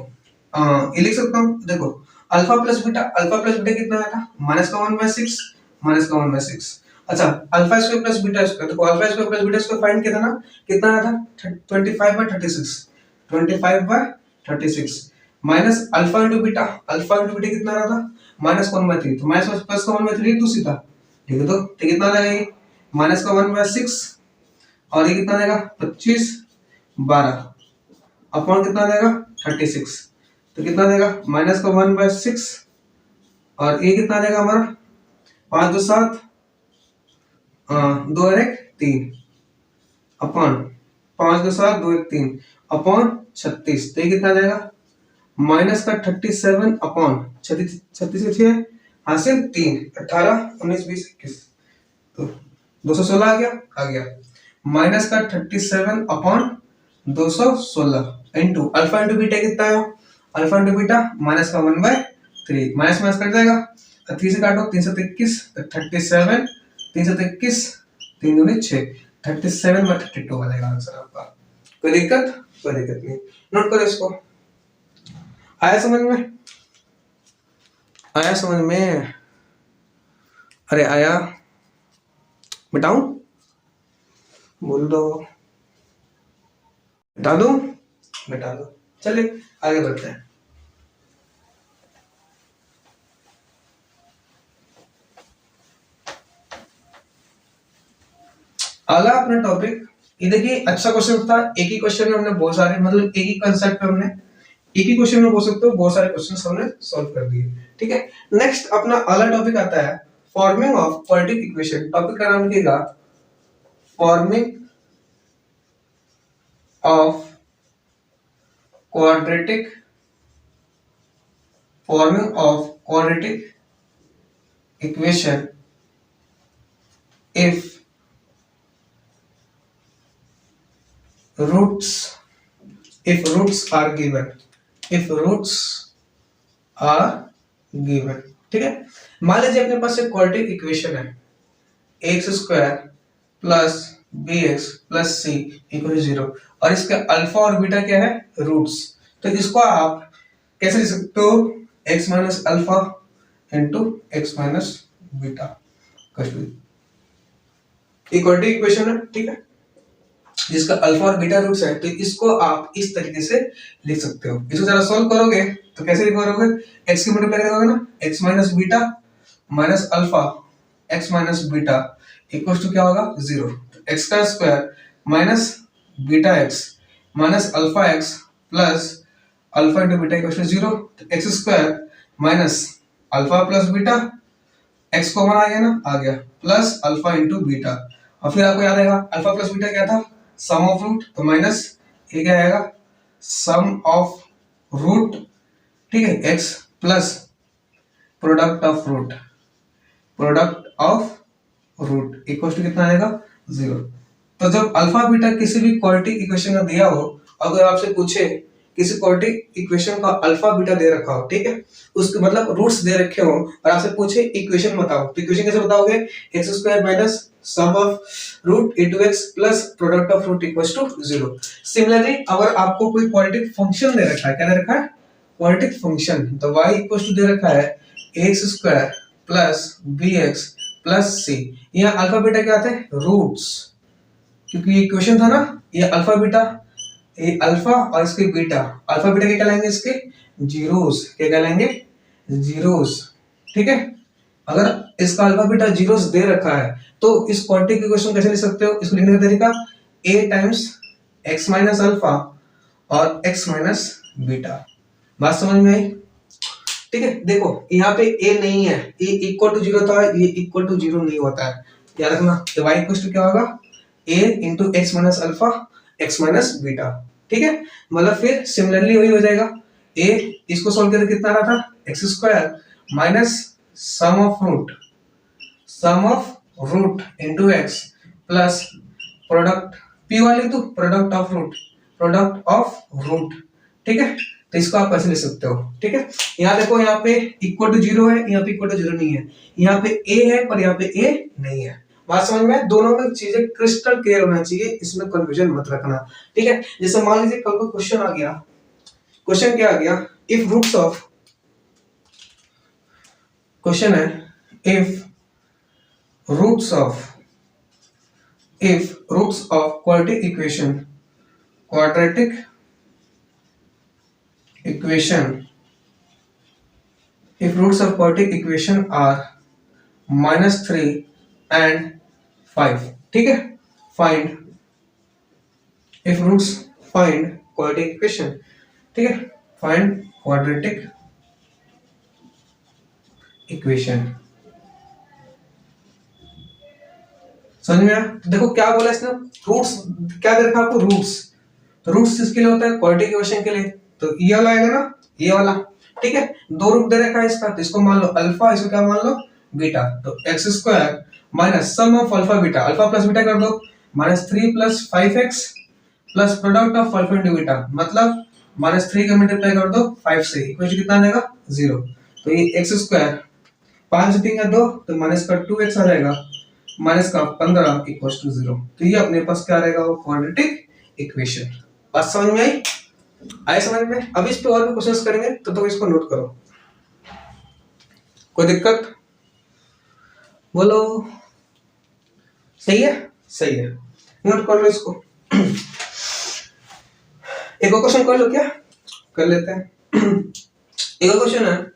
ये लिख सकता हूँ, देखो अल्फा प्लस बीटा कितना आया था? -1/6, -1/6। अच्छा, alpha square plus beta square, देखो alpha square plus beta square find किया था ना, कितना आया था? 25/36, 25/36 माइनस अल्फा इंटू बीटा, कितना आ रहा था? -1/3, तो माइनस प्लस का 1/3 लिख दो सीधा, ठीक है? तो कितना आ जाएगा? ये माइनस का 1/6 और ये कितना देगा? 25/12 अपॉन कितना देगा? 36, तो कितना देगा? माइनस का 1/6 और ये कितना देगा हमारा? 5 2 7 2 और 1 3 अपॉन 5 2 7 2 1 3 अपॉन 36, तो ये कितना देगा? माइनस का 37 अपॉन 36 से 6 हासिल 3 18 19 20 21, तो 216 आ गया, आ गया। माइनस का 37 upon 216 into alpha into beta कितना है? अल्फा इंटू बीटा माइनस का 1/3, माइनस माइनस कट जाएगा, 3 से काटो 3 से 21, 37 3 से 21 3 दूनी 6, 37/32 आ जाएगा आंसर आपका। कोई दिक्कत? कोई दिक्कत नहीं, नोट करो इसको। आया समझ में? आया समझ में? अरे आया, बताऊं? बोल दो, बता दो, बता दो। चलिए आगे बढ़ते हैं। अगला अपना टॉपिक, ये देखिए अच्छा क्वेश्चन था। एक ही क्वेश्चन में हमने बहुत सारे, मतलब एक ही कंसेप्ट पे हमने एक ही क्वेश्चन में बोल सकते हो बहुत सारे क्वेश्चन हमने सॉल्व कर दिए। ठीक है, नेक्स्ट अपना अगला टॉपिक आता है forming of quadratic equation. Topic का नाम लिखिएगा forming of quadratic equation if roots are given, ठीक है। मान लीजिए अपने पास एक क्वाड्रेटिक इक्वेशन है x² plus bx plus c equal 0 और इसका अल्फा और बीटा क्या है? रूट्स। तो इसको आप कैसे लिख सकते हो? x minus alpha into x minus beta quadratic equation है, ठीक है, जिसका अल्फा और बीटा रूट्स है। तो इसको आप इस तरीके से लिख सकते हो। इसको जरा सॉल्व करोगे तो कैसे लिख करोगे? x की मल्टीप्लाई करोगे ना, x minus beta minus alpha x minus beta equal to क्या होगा? 0। एक्स का square minus beta x minus alpha x plus alpha into beta equal to 0। X square minus alpha plus beta, x common आ गया ना, आ गया, plus alpha into beta. और फिर आपको याद आएगा अल्फा प्लस बीटा क्या था? सम ऑफ रूट, तो माइनस ये क्या आएगा? सम ऑफ रूट, ठीक है, x plus product of root, product of root equal to कितना आएगा 0। तो जब अल्फा बीटा किसी भी क्वाड्रेटिक इक्वेशन का दिया हो, अगर आपसे पूछे किसी क्वाड्रेटिक इक्वेशन का अल्फा बीटा दे रखा हो, ठीक है, उसके मतलब रूट्स दे रखे हो और आपसे पूछे इक्वेशन बताओ, तो इक्वेशन कैसे बताओगे, x square minus sum of root into x plus product of root equal to 0। Similarly अगर आपको कोई क्वाड्रेटिक फंक्शन दे रखा है, क्या दे रखा है, क्वाड्रेटिक फंक्शन, तो y इक्वल टू दे रखा है x square plus B x plus C. यहाँ अल्फा बीटा क्या आते हैं, रूट्स, क्योंकि ये इक्वेशन था ना, ये अल्फा बीटा, ये अल्फा और इसके बीटा, अल्फा बीटा क्या कहलाएंगे, इसके जीरोस, क्या कहलाएंगे, जीरोस, ठीक है। अगर इसका अल्फा बीटा जीरोस दे रखा है तो इस क्वाड्रेटिक इक्वेशन कैसे लिख सकते हो, इसको लिखने का तरीका a times x minus alpha और x माइनस बीटा। बात समझ में आई, ठीक है। देखो यहाँ पे a नहीं है, a इक्वल टू 0 था, ये इक्वल टू 0 नहीं होता है, याद रखना। तो y इक्वल टू क्या होगा, a into x minus alpha x minus beta, ठीक है। मतलब फिर सिमिलरली वही हो जाएगा, a इसको सॉल्व करके कितना आ रहा था, x square minus sum of root into x plus product, p वाली तो प्रोडक्ट ऑफ रूट, ठीक है। तो इसको आप कैसे ले सकते हो, ठीक है। यहाँ देखो, यहाँ पे इक्वल टू 0 है, यहाँ पे इक्वल टू 0 नहीं है, यहाँ पे a है पर यहाँ पे a नहीं है। बात समझ में, दोनों में चीजें क्रिस्टल क्लियर होना चाहिए, इसमें कंफ्यूजन मत रखना, ठीक है। जैसे मान लीजिए कल को क्वेश्चन आ गया, क्वेश्चन क्या आ गया, इफ रूट्स ऑफ, क्वेश्चन है if roots of quadratic equation, if roots of quadratic equation are -3 and 5, ठीक है। find quadratic equation, ठीक है, find quadratic equation। समझ में आया। तो देखो क्या बोला इसने, रूट्स क्या दे रखा आपको, रूट्स, तो रूट्स किसके लिए होता है, क्वाड्रेटिक इक्वेशन के लिए, तो ये वाला आएगा ना, ये वाला, ठीक है। दो रूट दे रखा है इसका, तो इसको मान लो अल्फा, इसको क्या मान लो बीटा, तो x square minus sum of alpha beta, alpha plus beta कर दो, -3 plus 5x plus product of alpha into beta, मतलब -3 का मल्टीप्लाई कर दो 5 से, इक्वेशन कितना आएगा 0। तो ये एक्स स्क्वायर 5 से 3 का 2, तो माइनस का 2x आ जाएगा, माइनस का 15 इक्वल टू 0। तो ये अपने पास क्या रहेगा, वो क्वाड्रेटिक इक्वेशन। बात समझ में आई, समझ में। अब इस पे और भी क्वेश्चंस करेंगे, तो इसको नोट करो, कोई दिक्कत बोलो, सही है, सही है, नोट कर लो इसको। एक और क्वेश्चन कर लो, क्या कर लेते हैं। एक और क्वेश्चन है,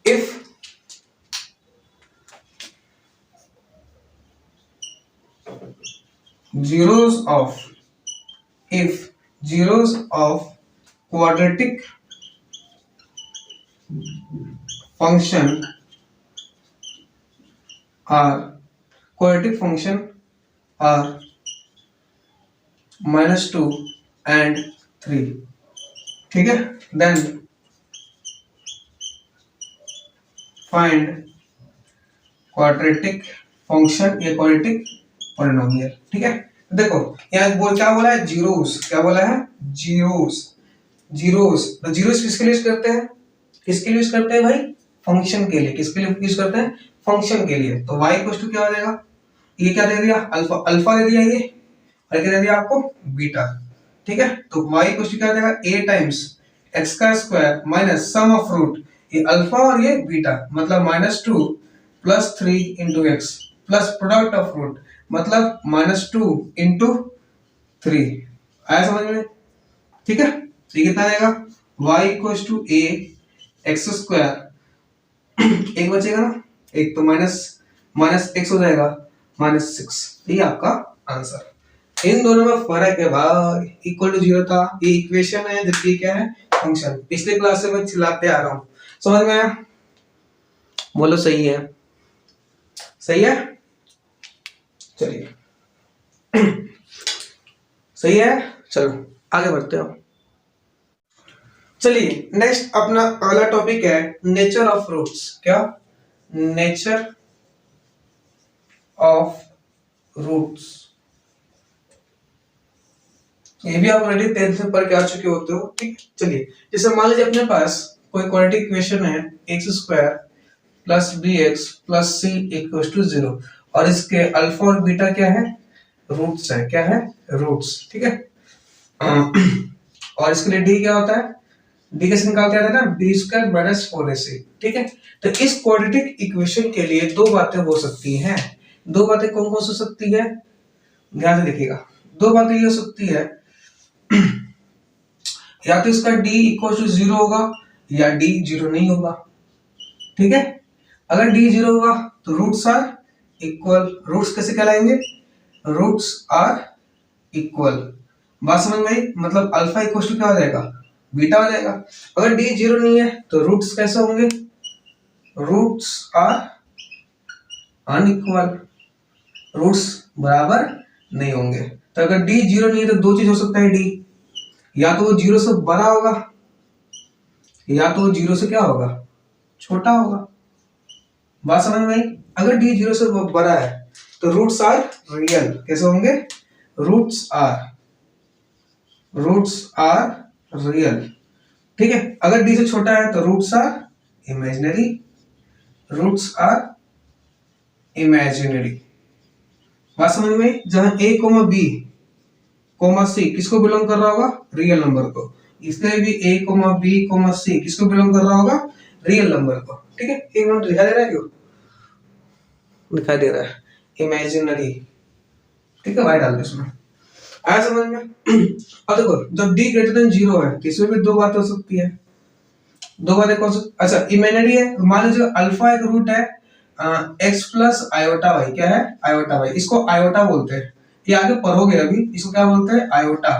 if zeros of quadratic function are -2 and 3, ठीक है, then find quadratic function, ये quadratic पॉलिनोमियल, ठीक है। देखो यहाँ क्या बोला है, जीरोस, क्या बोला है, जीरोस। तो जीरोस किसके लिए यूज करते हैं, भाई, फंक्शन के लिए। किसके लिए यूज करते हैं, फंक्शन के लिए। तो y इक्वल टू क्या हो जाएगा, ये क्या दे दिया, अल्फा दे दिया, ये और क्या दे दिया आपको, बीटा, ठीक है। तो y इक्वल टू क्या हो जाएगा, a टाइम्स एक्स का square minus sum of root, ये अल्फा और ये बीटा, मतलब -2 plus 3 into x plus product of root, मतलब -2 इंटू 3, आया समझ में, ठीक है। तो ये कितना आएगा, y equal to a x square, एक बचेगा ना, एक तो माइनस एक्स हो जाएगा -6, ये आपका आंसर। इन दोनों में फर्क है भाई, इक्वल टू 0 था, ये इक्वेशन है, जबकि क्या है, फंक्शन। पिछले क्लास से मैं चिल्लाते आ रहा हूँ, समझ में आया, बोलो सही है, सही है, चलिए सही है, चलो आगे बढ़ते हो। चलिए नेक्स्ट अपना अगला टॉपिक है नेचर ऑफ रूट्स। क्या? Nature of roots. ये भी आप ऑलरेडी 10th में पढ़ के आ चुके होते हो, ठीक। चलिए जैसे मान लीजिए अपने पास कोई क्वाड्रेटिक इक्वेशन है x square plus B x plus c equal to 0 और इसके अल्फा और बीटा क्या है? रूट्स है। क्या है? रूट्स, ठीक है। और इसके लिए डी क्या होता है? डी कैसे निकालते हैं ना, बी स्क्वायर माइनस 4ac, ठीक है। तो इस क्वाड्रेटिक इक्वेशन के लिए दो बातें हो सकती हैं। दो बातें कौन कौन हो सकती है? ध्यान से देखिएगा। दो बातें ये हो सकती है, या तो इसका d इक्वल टू 0 होगा या d 0 नहीं होगा, ठीक है। अगर d 0 होगा तो रूट्स आर इक्वल। रूट्स कैसे कहलाएंगे? Roots are equal. बात समझ में आई? मतलब अल्फा इक्वल टू क्या हो जाएगा? बीटा हो जाएगा। अगर d 0 नहीं है तो रूट्स कैसे होंगे? Roots are unequal. रूट्स बराबर नहीं होंगे। तो अगर d 0 नहीं है तो दो चीज हो सकता है d, या तो वो 0 से बड़ा होगा या तो वो 0 से क्या होगा? छोटा होगा। बात समझ में आई? अगर d 0 से बड़ा है तो रूट्स आर रियल। कैसे होंगे? रूट्स आर रियल, ठीक है। अगर d से छोटा है तो roots are imaginary. Roots are imaginary. बात समझ में आई? जहां a comma b comma c किसको बिलोंग कर रहा होगा? रियल नंबर को। इसलिए भी a comma b comma c किसको बिलोंग कर रहा होगा? रियल नंबर को, ठीक है। एक मिनट दिखाई दे रहा है? क्यों दिखाई दे रहा है? इमेजिनरी, ठीक है। वाई डाल दो इसमें। आया समझ में? अब देखो जब d ग्रेटर देन 0 है तो इसमें भी दो बातें हो सकती है। दो बातें कौन सी? अच्छा इमेजिनरी है। मान लीजिए अल्फा एक रूट है x प्लस आयोटा वाई। क्या है? Iota Y. इसको आयोटा बोलते हैं। ये आगे पढ़ोगे अभी। इसको क्या बोलते हैं? आयोटा।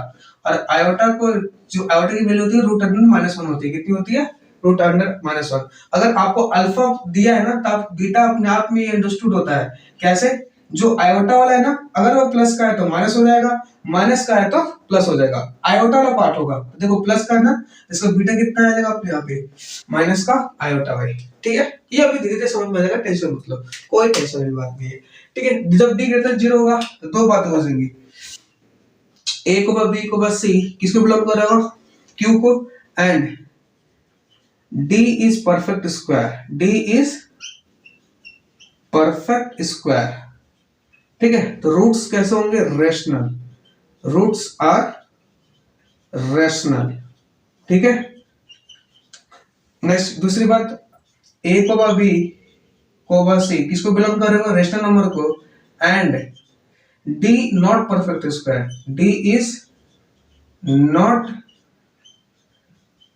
और आयोटा को जो आयोटा की वैल्यू होती है रूट अंडर -1 होती है। कितनी होती है? Root under -1। अगर आपको अल्फा दिया है ना तो आप बीटा अपने आप में अंडरस्टूड होता है। कैसे? जो आयोटा वाला है ना, अगर वो प्लस का है तो माइनस हो जाएगा, माइनस का है तो प्लस हो जाएगा। आयोटा वाला पार्ट होगा। देखो प्लस का है ना, इसका बीटा कितना आ जाएगा अपने यहाँ पे? माइनस का आयोटा वाई, ठीक है। ये अभी धीरे धीरे समझ में आ जाएगा। टेंशन मतलब कोई टेंशन वाली बात नहीं है, ठीक है। जब d ग्रेटर 0 होगा तो दो बातें हो जाएंगी। a को b को c किसको बिलोंग कर रहा होगा? q को। And d is perfect square. d is perfect square, ठीक है। तो रूट्स कैसे होंगे? रेशनल। रूट्स आर रेशनल, ठीक है। नेक्स्ट दूसरी बात, a को b को c किसको बिलोंग कर रहे हो? रेशनल नंबर को। And d not perfect square. d is not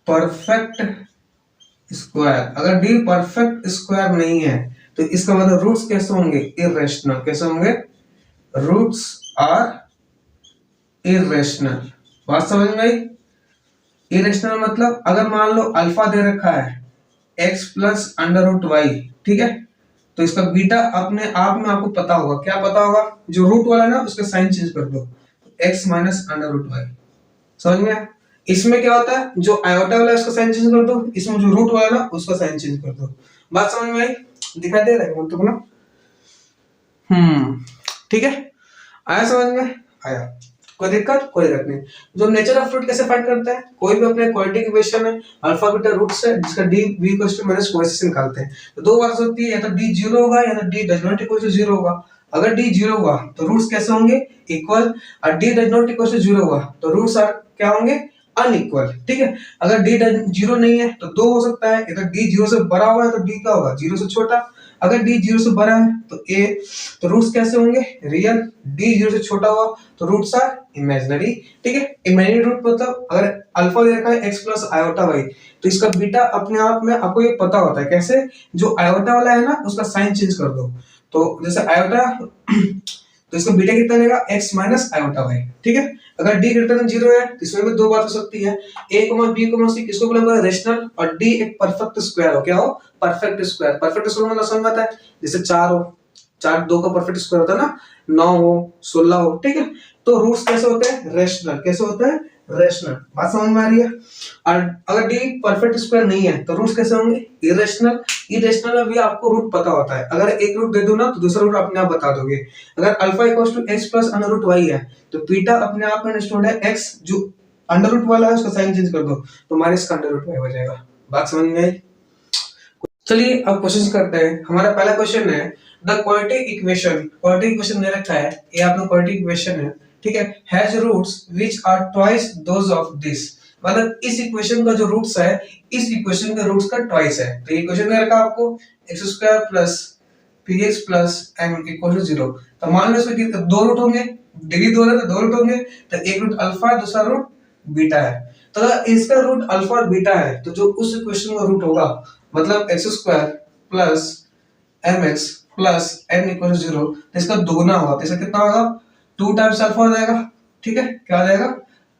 perfect square. अगर d परफेक्ट स्क्वायर नहीं है तो इसका मतलब रूट्स कैसे होंगे? इरेशनल। कैसे होंगे? Roots are irrational. बात समझ में आई? इरेशनल मतलब अगर मान लो अल्फा दे रखा है x plus under root y, ठीक है। तो इसका बीटा अपने आप में आपको पता होगा। क्या पता होगा? जो रूट वाला है ना उसका साइन चेंज कर दो, x minus under root y. समझ में आया? इसमें क्या होता है? जो आयोटा वाला है उसका साइन चेंज कर दो, इसमें जो रूट वाला है ना उसका साइन चेंज कर दो। बात समझ में आई? दिखाई दे रहा है तुमको ना? ठीक है। आया समझ में? आया। कोई दिक्कत? कोई दिक्कत नहीं। जो नेचर ऑफ रूट कैसे फाइंड करते हैं? कोई भी अपने क्वाड्रेटिक इक्वेशन में अल्फा बीटा रूट्स है जिसका d v माइनस 4c निकालते हैं। तो दो बात होती है, या तो d 0 होगा या तो d does not equal to 0 होगा। अगर d 0 हुआ तो रूट्स कैसे होंगे? इक्वल। और d does not equal to 0 हुआ तो रूट्स आर क्या होंगे? अनइक्वल, ठीक है। अगर d 0 नहीं है तो दो हो सकता है, या तो d 0 से बड़ा हुआ है तो d क्या होगा? 0 से छोटा। अगर d 0 से बड़ा है तो a, तो रूट्स कैसे होंगे? रियल। d 0 से छोटा हुआ तो रूट्स आर इमेजिनरी, ठीक है। इमेजिनरी रूट मतलब अगर अल्फा दे रखा है x प्लस आयोटा वाई तो इसका बीटा अपने आप में आपको ये पता होता है। कैसे? जो आयोटा वाला है ना उसका साइन चेंज कर दो। तो जैसे आयोटा तो इसका बीटा कितना रहेगा? x माइनस आयोटा वाई, ठीक है। अगर d ग्रेटर देन 0 है तो इसमें भी दो बात हो सकती है। a, b, c किसको बिलोंग करता है? रेशनल। और d एक परफेक्ट स्क्वायर हो। क्या हो? Perfect square. परफेक्ट स्क्वायर मतलब समझ आता है? जैसे 4 हो, 4 2 का परफेक्ट स्क्वायर होता है ना, 9 हो, 16 हो, ठीक है। तो रूट्स कैसे होते हैं? रेशनल। कैसे होते हैं? रेशनल। बात समझ में आ रही है? और अगर डी परफेक्ट स्क्वायर नहीं है तो रूट्स कैसे होंगे? इरेशनल। इरेशनल में भी आपको रूट पता होता है, अगर एक रूट दे दो ना तो दूसरा रूट अपने आप बता दोगे। अगर alpha equals to x plus under root y है तो बीटा अपने आप में इंस्टॉल्ड है एक्स, जो अंडर रूट वाला है उसका साइन चेंज कर दो तो माइनस का अंडर रूट वाई हो जाएगा। बात समझ में आई? चलिए अब क्वेश्चन करते हैं। हमारा पहला क्वेश्चन है the quadratic equation. Quadratic equation दे रखा है, ये आपका क्वाड्रेटिक इक्वेशन है, ठीक है, has roots which are twice those of this. मतलब इस इक्वेशन का जो रूट्स है इस इक्वेशन के रूट्स का ट्वाइस है। तो ये इक्वेशन दे रखा है आपको x² plus px plus m equal to 0। तो मान लो इसमें दो रूट होंगे, डिग्री दो है तो दो रूट होंगे, तो एक रूट अल्फा है दूसरा रूट बीटा है। तो अगर इसका रूट अल्फा और बीटा है तो जो उस इक्वेशन का रूट होगा मतलब x² plus mx plus n equal to 0, तो इसका दोगुना होगा। तो इसका कितना होगा? 2 टाइम्स अल्फा हो जाएगा, ठीक है, क्या हो जाएगा?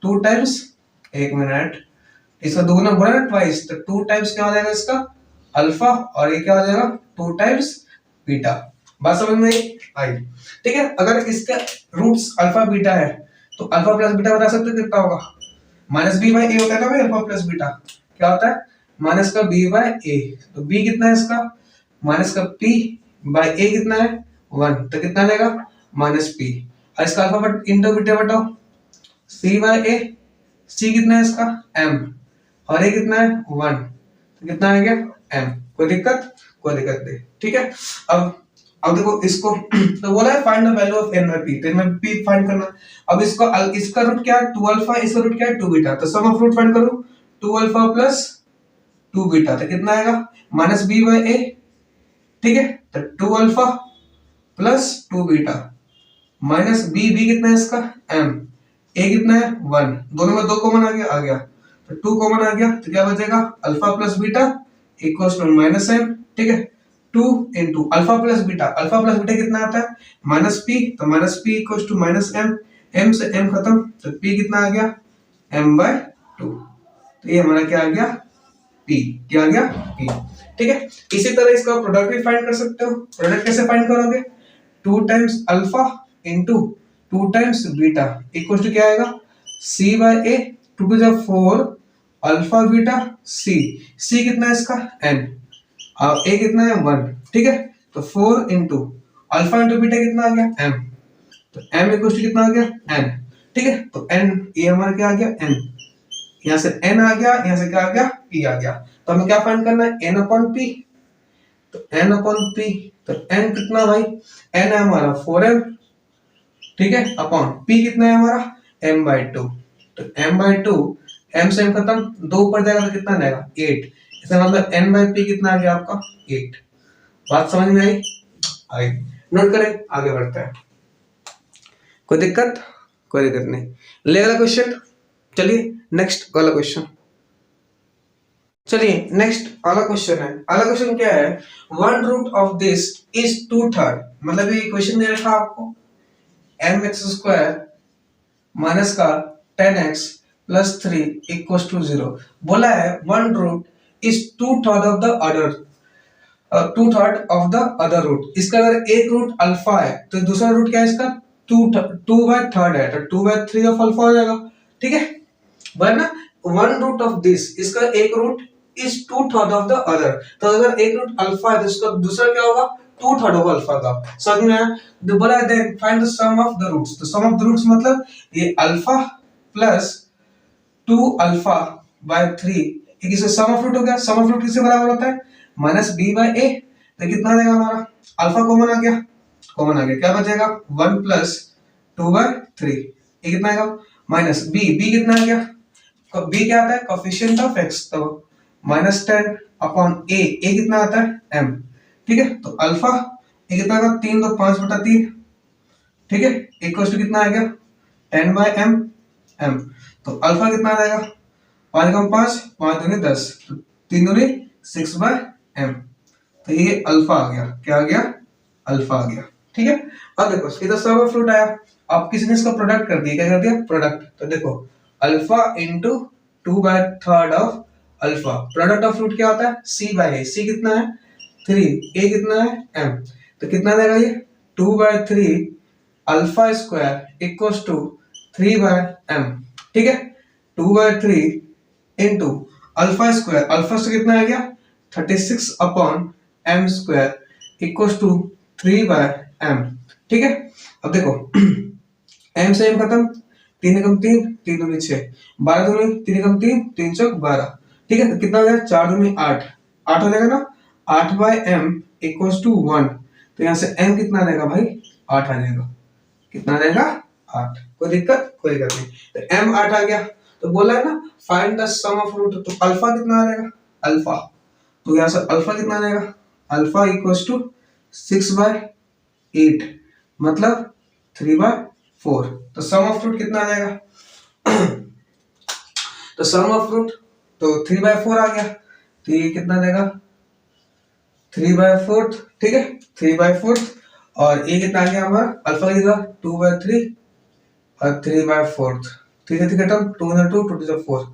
2 टाइम्स, एक मिनट, इसका दोगुना बोला ना ट्वाइस, तो 2 टाइम्स क्या हो जाएगा इसका? अल्फा, और ये क्या हो जाएगा? 2 टाइम्स बीटा। बात समझ में आई? ठीक है, अगर इसका रूट्स अल्फा बीटा है तो अल्फा प्लस बीटा बता सकते हो कितना होगा? माइनस बी बाई ए होता है ना भाई, अल्फा प्लस बीटा क्या होता है? माइनस का बी बाई ए। तो बी कितना है इसका? माइनस का पी बाई ए कितना है? 1, तो कितना आएगा? Minus P. और इसका अल्फा बट इंटू बीटा बताओ, सी बाई ए। सी कितना है इसका? एम, और ए कितना है? 1, तो कितना आ गया? एम। कोई दिक्कत? कोई दिक्कत नहीं, ठीक है। अब देखो इसको तो बोला है find the value of n by p, तो n बाय p फाइंड करना। अब इसका रूट क्या है? 2 अल्फा, इसका रूट क्या है? 2 बीटा। तो सम ऑफ रूट फाइंड करो, 2 अल्फा प्लस 2 बीटा, तो कितना आएगा? माइनस बी बाय ए, ठीक है। तो 2 alpha plus 2 beta minus b, b कितना है इसका? m, ए कितना है? 1, दोनों में 2 कॉमन आ गया, तो 2 कॉमन आ गया, तो क्या बचेगा? Alpha plus beta equals to minus m, ठीक है। 2 into alpha plus beta, alpha plus beta कितना आता है? माइनस पी, तो minus p equals to minus m, m से एम खत्म, तो पी कितना आ गया? m by 2। तो ये हमारा क्या आ गया? p, क्या आ गया? p, ठीक है। इसी तरह इसका प्रोडक्ट भी फाइंड कर सकते हो। प्रोडक्ट कैसे फाइंड करोगे? 2 times alpha into 2 times beta equal to क्या आएगा? c by a, 2 to the 4 alpha beta c, c कितना है इसका? n, और a कितना है? 1, ठीक है। तो 4 इंटू अल्फा इंटू बीटा कितना आ गया? m, तो m इक्वल टू कितना आ गया? n, ठीक है। तो n ये हमारा क्या आ गया? n, यहाँ से n आ गया, यहाँ से क्या आ गया? p आ गया। तो हमें क्या फाइंड करना है? n अपॉन p, तो n अपॉन p, तो n कितना भाई? n है हमारा 4m, ठीक है, अपॉन p कितना है हमारा? m बाय 2, तो m बाय 2, m से m खत्म, 2 ऊपर जाएगा तो कितना आएगा? 8। इसका मतलब n बाय p कितना आ गया आपका? 8। बात समझ में आई? आई। नोट करें, आगे बढ़ते हैं। कोई दिक्कत? कोई दिक्कत नहीं। ले अगला क्वेश्चन, चलिए नेक्स्ट वाला क्वेश्चन। चलिए नेक्स्ट अगला क्वेश्चन है। अगला क्वेश्चन क्या है? 1 रूट ऑफ दिस इज 2/3। मतलब ये क्वेश्चन दे रखा आपको mx² माइनस का 10x प्लस 3 इक्वल्स टू 0। बोला है 1 root is 2/3 of the other, 2/3 of the other root. इसका अगर एक रूट अल्फा है तो दूसरा रूट क्या है इसका? 2/3 है, तो 2/3 ऑफ अल्फा हो जाएगा, ठीक है। बोला ना 1 रूट ऑफ दिस, इसका एक root is 2/3 of the other. तो अगर एक रूट अल्फा है तो इसका दूसरा क्या होगा? 2/3 ऑफ अल्फा का। समझ में आया? तो बोला then find the sum of the roots. तो सम ऑफ द रूट्स मतलब ये अल्फा प्लस 2 अल्फा बाय 3, एक इसका सम ऑफ रूट हो गया। सम ऑफ रूट किससे बराबर होता है? माइनस बी बाय ए। तो कितना आ जाएगा हमारा? अल्फा कॉमन आ गया, कॉमन आ गया, क्या बचेगा? 1 प्लस 2 बाय 3, ये कितना आएगा? माइनस बी, बी कितना आ गया? बी क्या आता है? कोएफिशिएंट ऑफ x, तो माइनस 10 अपॉन ए, ए कितना आता है? m, ठीक है। तो अल्फा ये कितना आएगा? 3 तो 5/3, ठीक है, इक्वल टू कितना आ गया? 10 बाय m, m। तो अल्फा कितना आ जाएगा? 5 कम 5, 5 दूनी 10, तो 3 दूनी 6 बाय m। तो ये अल्फा आ गया, क्या आ गया? अल्फा आ गया, ठीक है। अब देखो इधर सब ऑफ रूट आया, अब किसी ने इसका प्रोडक्ट कर दिया, क्या कर दिया? प्रोडक्ट। तो देखो alpha into 2/3 of alpha, product of root क्या होता है? c बाय a, c कितना है? 3, a कितना है? m, तो कितना देगा ये? 2/3 alpha square equals to 3 by m, ठीक है। 2/3 into alpha square, alpha square कितना आ गया 36 upon m square equal to 3/m। ठीक है, अब देखो m से m खत्म, 3 एकम 3, 3 दूनी 6, 12 दूनी 3 एकम 3, 3 चौक 12। ठीक है, तो कितना हो गया 4 दूनी 8, 8 हो जाएगा ना, 8/m इक्वल्स टू 1। तो यहाँ से m कितना रहेगा भाई 8 आ जाएगा, कितना रहेगा 8। कोई दिक्कत नहीं। तो m 8 आ गया, तो बोला है ना find the sum of root, तो अल्फा कितना आ जाएगा अल्फा, तो यहाँ से अल्फा कितना रहेगा अल्फा इक्वल्स टू 6/8 मतलब 3/4। तो सम ऑफ रूट कितना आ जाएगा तो सम ऑफ रूट तो 3/4 आ गया, तो ये कितना देगा 3/4। ठीक है, 3/4 और ये कितना आ गया हमारा अल्फा का 2/3 और 3/4। ठीक है, खत्म, 2 × 2 2 × 4,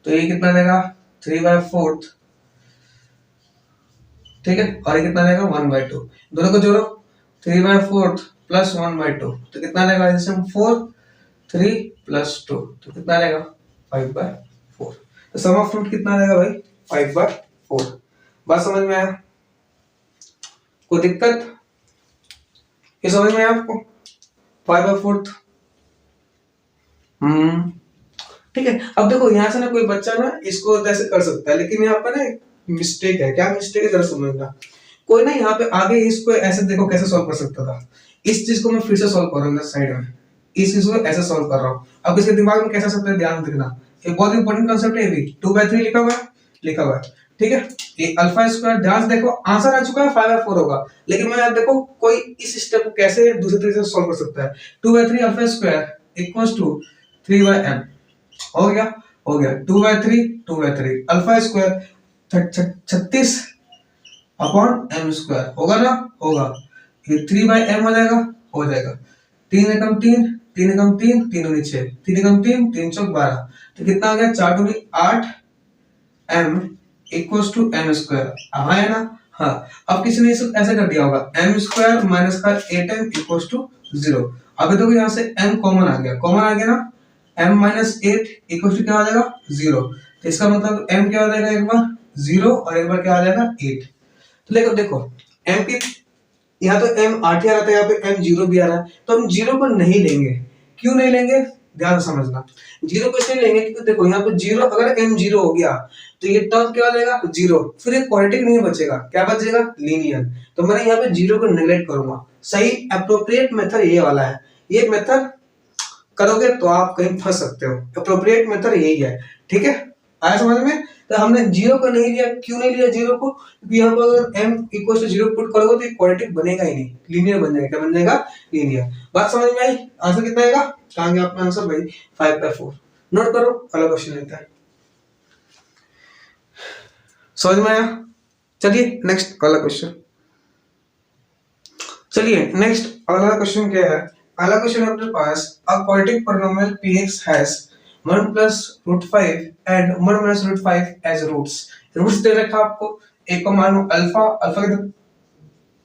तो ये कितना देगा 3/4। ठीक है, और ये कितना देगा 1/2, दोनों को जोड़ो 3/4 प्लस 1/2, तो कितना देगा इससे 4, 3 प्लस 2, तो कितना देगा 5/4। तो सम ऑफ रूट कितना देगा भाई 5/4। बात समझ में आया, कोई दिक्कत ये समझ में आया आपको 5/4। ठीक है, अब देखो यहाँ से ना कोई बच्चा ना इसको ऐसे कर सकता है, लेकिन यहाँ पे ना मिस्टेक है। क्या मिस्टेक है जरा समझना। कोई ना यहाँ पे आगे इसको ऐसे देखो कैसे सॉल्व कर सकता था, इस चीज को मैं फिर से सॉल्व कर रहा हूँ साइड में, इस चीज को ऐसे सॉल्व कर रहा हूँ। अब इसके दिमाग में कैसा सकता है ध्यान देना, एक बहुत इंपॉर्टेंट कांसेप्ट है, भी 2/3 लिखा हुआ है। ठीक है, ये अल्फा स्क्वायर, ध्यान से देखो आंसर आ चुका है 5/4 होगा, लेकिन मैं आप देखो कोई इस स्टेप को कैसे दूसरे तरीके से सॉल्व कर सकता है। 2/3 alpha square equals to 3/m, हो गया 2/3 alpha square 36 upon m square, होगा ना, होगा। ये 3/m हो जाएगा 3 एकम 3, 3 एकम 3, 3 दूनी 6, 3 एकम 3, 3 चौक 12, तो कितना आ गया 4 दूनी 8 m equals to m square. हाँ है ना, हाँ। अब किसी ने ऐसे कर दिया होगा m स्क्वायर माइनस का 8m इक्वल्स टू 0। अब देखो यहाँ से m कॉमन आ गया ना, m माइनस 8 इक्वल्स टू क्या आ जाएगा 0। तो इसका मतलब m क्या हो जाएगा, एक बार 0 और एक बार क्या आ जाएगा 8। तो देखो m की यहाँ तो m 8 ही आ रहा था, यहाँ पे m 0 भी आ रहा है, तो हम 0 को नहीं लेंगे। क्यों नहीं लेंगे, ध्यान समझना। 0 को इसलिए लेंगे क्योंकि देखो यहाँ पे 0, अगर m 0 हो गया तो ये टर्म क्या हो जाएगा 0, फिर एक क्वाड्रेटिक नहीं बचेगा, क्या बचेगा लीनियर। तो मैं यहाँ पे 0 को नेग्लेक्ट करूंगा। सही अप्रोप्रिएट मेथड ये वाला है, ये मेथड करोगे तो आप कहीं फंस सकते हो। अप्रोप्रिएट मेथड यही है। ठीक है, आया समझ में। तो हमने 0 को नहीं लिया, क्यों नहीं लिया 0 को, क्योंकि यहाँ पर अगर m इक्वल टू 0 पुट करोगे तो क्वाड्रेटिक बनेगा ही नहीं, लीनियर बन जाएगा। क्या बन जाएगा, लीनियर। बात समझ में आई। आंसर कितना आएगा, कहाँ गया अपना आंसर भाई 5/4। नोट करो, अगला क्वेश्चन लेता है। समझ में आया। चलिए नेक्स्ट अगला क्वेश्चन। चलिए नेक्स्ट अगला क्वेश्चन क्या है। अगला क्वेश्चन अपने पास a quadratic polynomial px has 1 plus root 5 and 1 minus root 5 as roots। Roots दे रखा आपको, एक को मान लो अल्फा, अल्फा के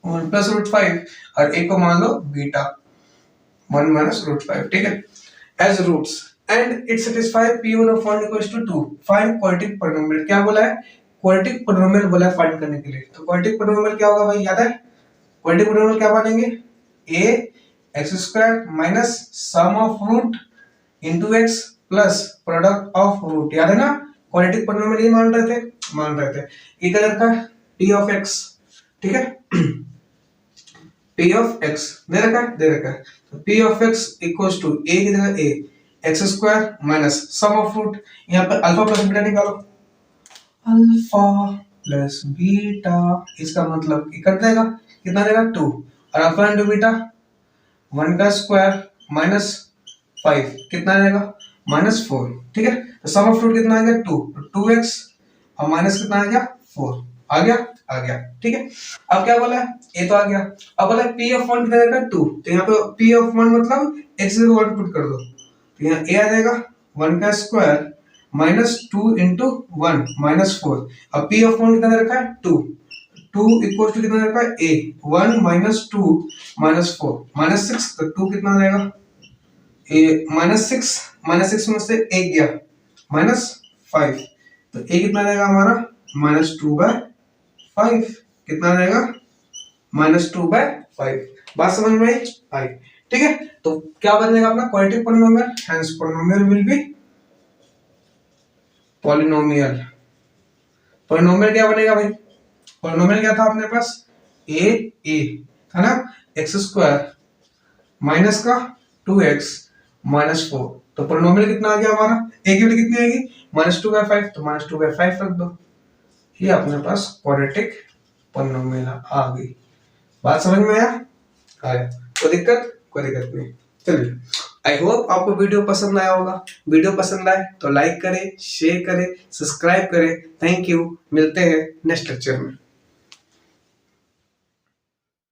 1 plus root 5 और एक को मान लो बीटा 1 minus root 5। ठीक है, as roots and it satisfy p1 of 1 equals to 2। Find quadratic polynomial. क्या बोला है, क्वाड्रेटिक पॉलिनोमियल बोला है फाइंड करने के लिए। तो क्वाड्रेटिक पॉलिनोमियल क्या होगा भाई, याद है क्वाड्रेटिक पॉलिनोमियल क्या बनेंगे, a x square minus sum of root into x plus product of root. याद है ना, क्वाड्रेटिक पॉलिनोमियल ये मान रहे थे। ये क्या रखा है p ऑफ x। ठीक है, p ऑफ x दे रखा है। तो p of x equals to a की जगह a x square minus sum of root, यहाँ पर अल्फा प्लस बीटा निकालो, अल्फा प्लस बीटा, इसका मतलब कट जाएगा, कितना देगा 2, और अल्फा इंटू बीटा 1 का स्क्वायर माइनस 5, कितना आएगा -4। ठीक है, तो सम ऑफ रूट कितना आ गया 2, 2x और माइनस कितना आ गया 4, आ गया। ठीक है, अब क्या बोला है, ये तो आ गया। अब बोला p ऑफ 1 कितना आएगा 2, तो यहाँ पे p ऑफ 1 मतलब x की 1 पुट कर दो, तो यहाँ a आ जाएगा 1 का स्क्वायर माइनस 2 इंटू 1 माइनस 4। अब p ऑफ 1 कितना रखा है 2 इक्वल टू कितना रखा है a 1 माइनस 2 माइनस 4 माइनस 6, तो 2 कितना रहेगा a माइनस 6 में से 1 गया -5, तो a कितना रहेगा हमारा -2/5, कितना रहेगा -2/5। बात समझ में आई? ठीक है, तो क्या बनेगा अपना quadratic polynomial, hence polynomial will be polynomial. Polynomial क्या बनेगा भाई? पॉलिनोमियल क्या था अपने पास? ए था ना, x² माइनस का 2x -4, तो पॉलिनोमियल कितना आ गया हमारा? a की वैल्यू कितनी आएगी? -2/5, तो -2/5 रख दो, ये अपने पास क्वाड्रेटिक पॉलिनोमियल आ गई। बात समझ में आया? कोई दिक्कत नहीं। चलिए, आई होप आपको वीडियो पसंद आया होगा। वीडियो पसंद आए तो लाइक करें, शेयर करें, सब्सक्राइब करें। थैंक यू, मिलते हैं नेक्स्ट लेक्चर में।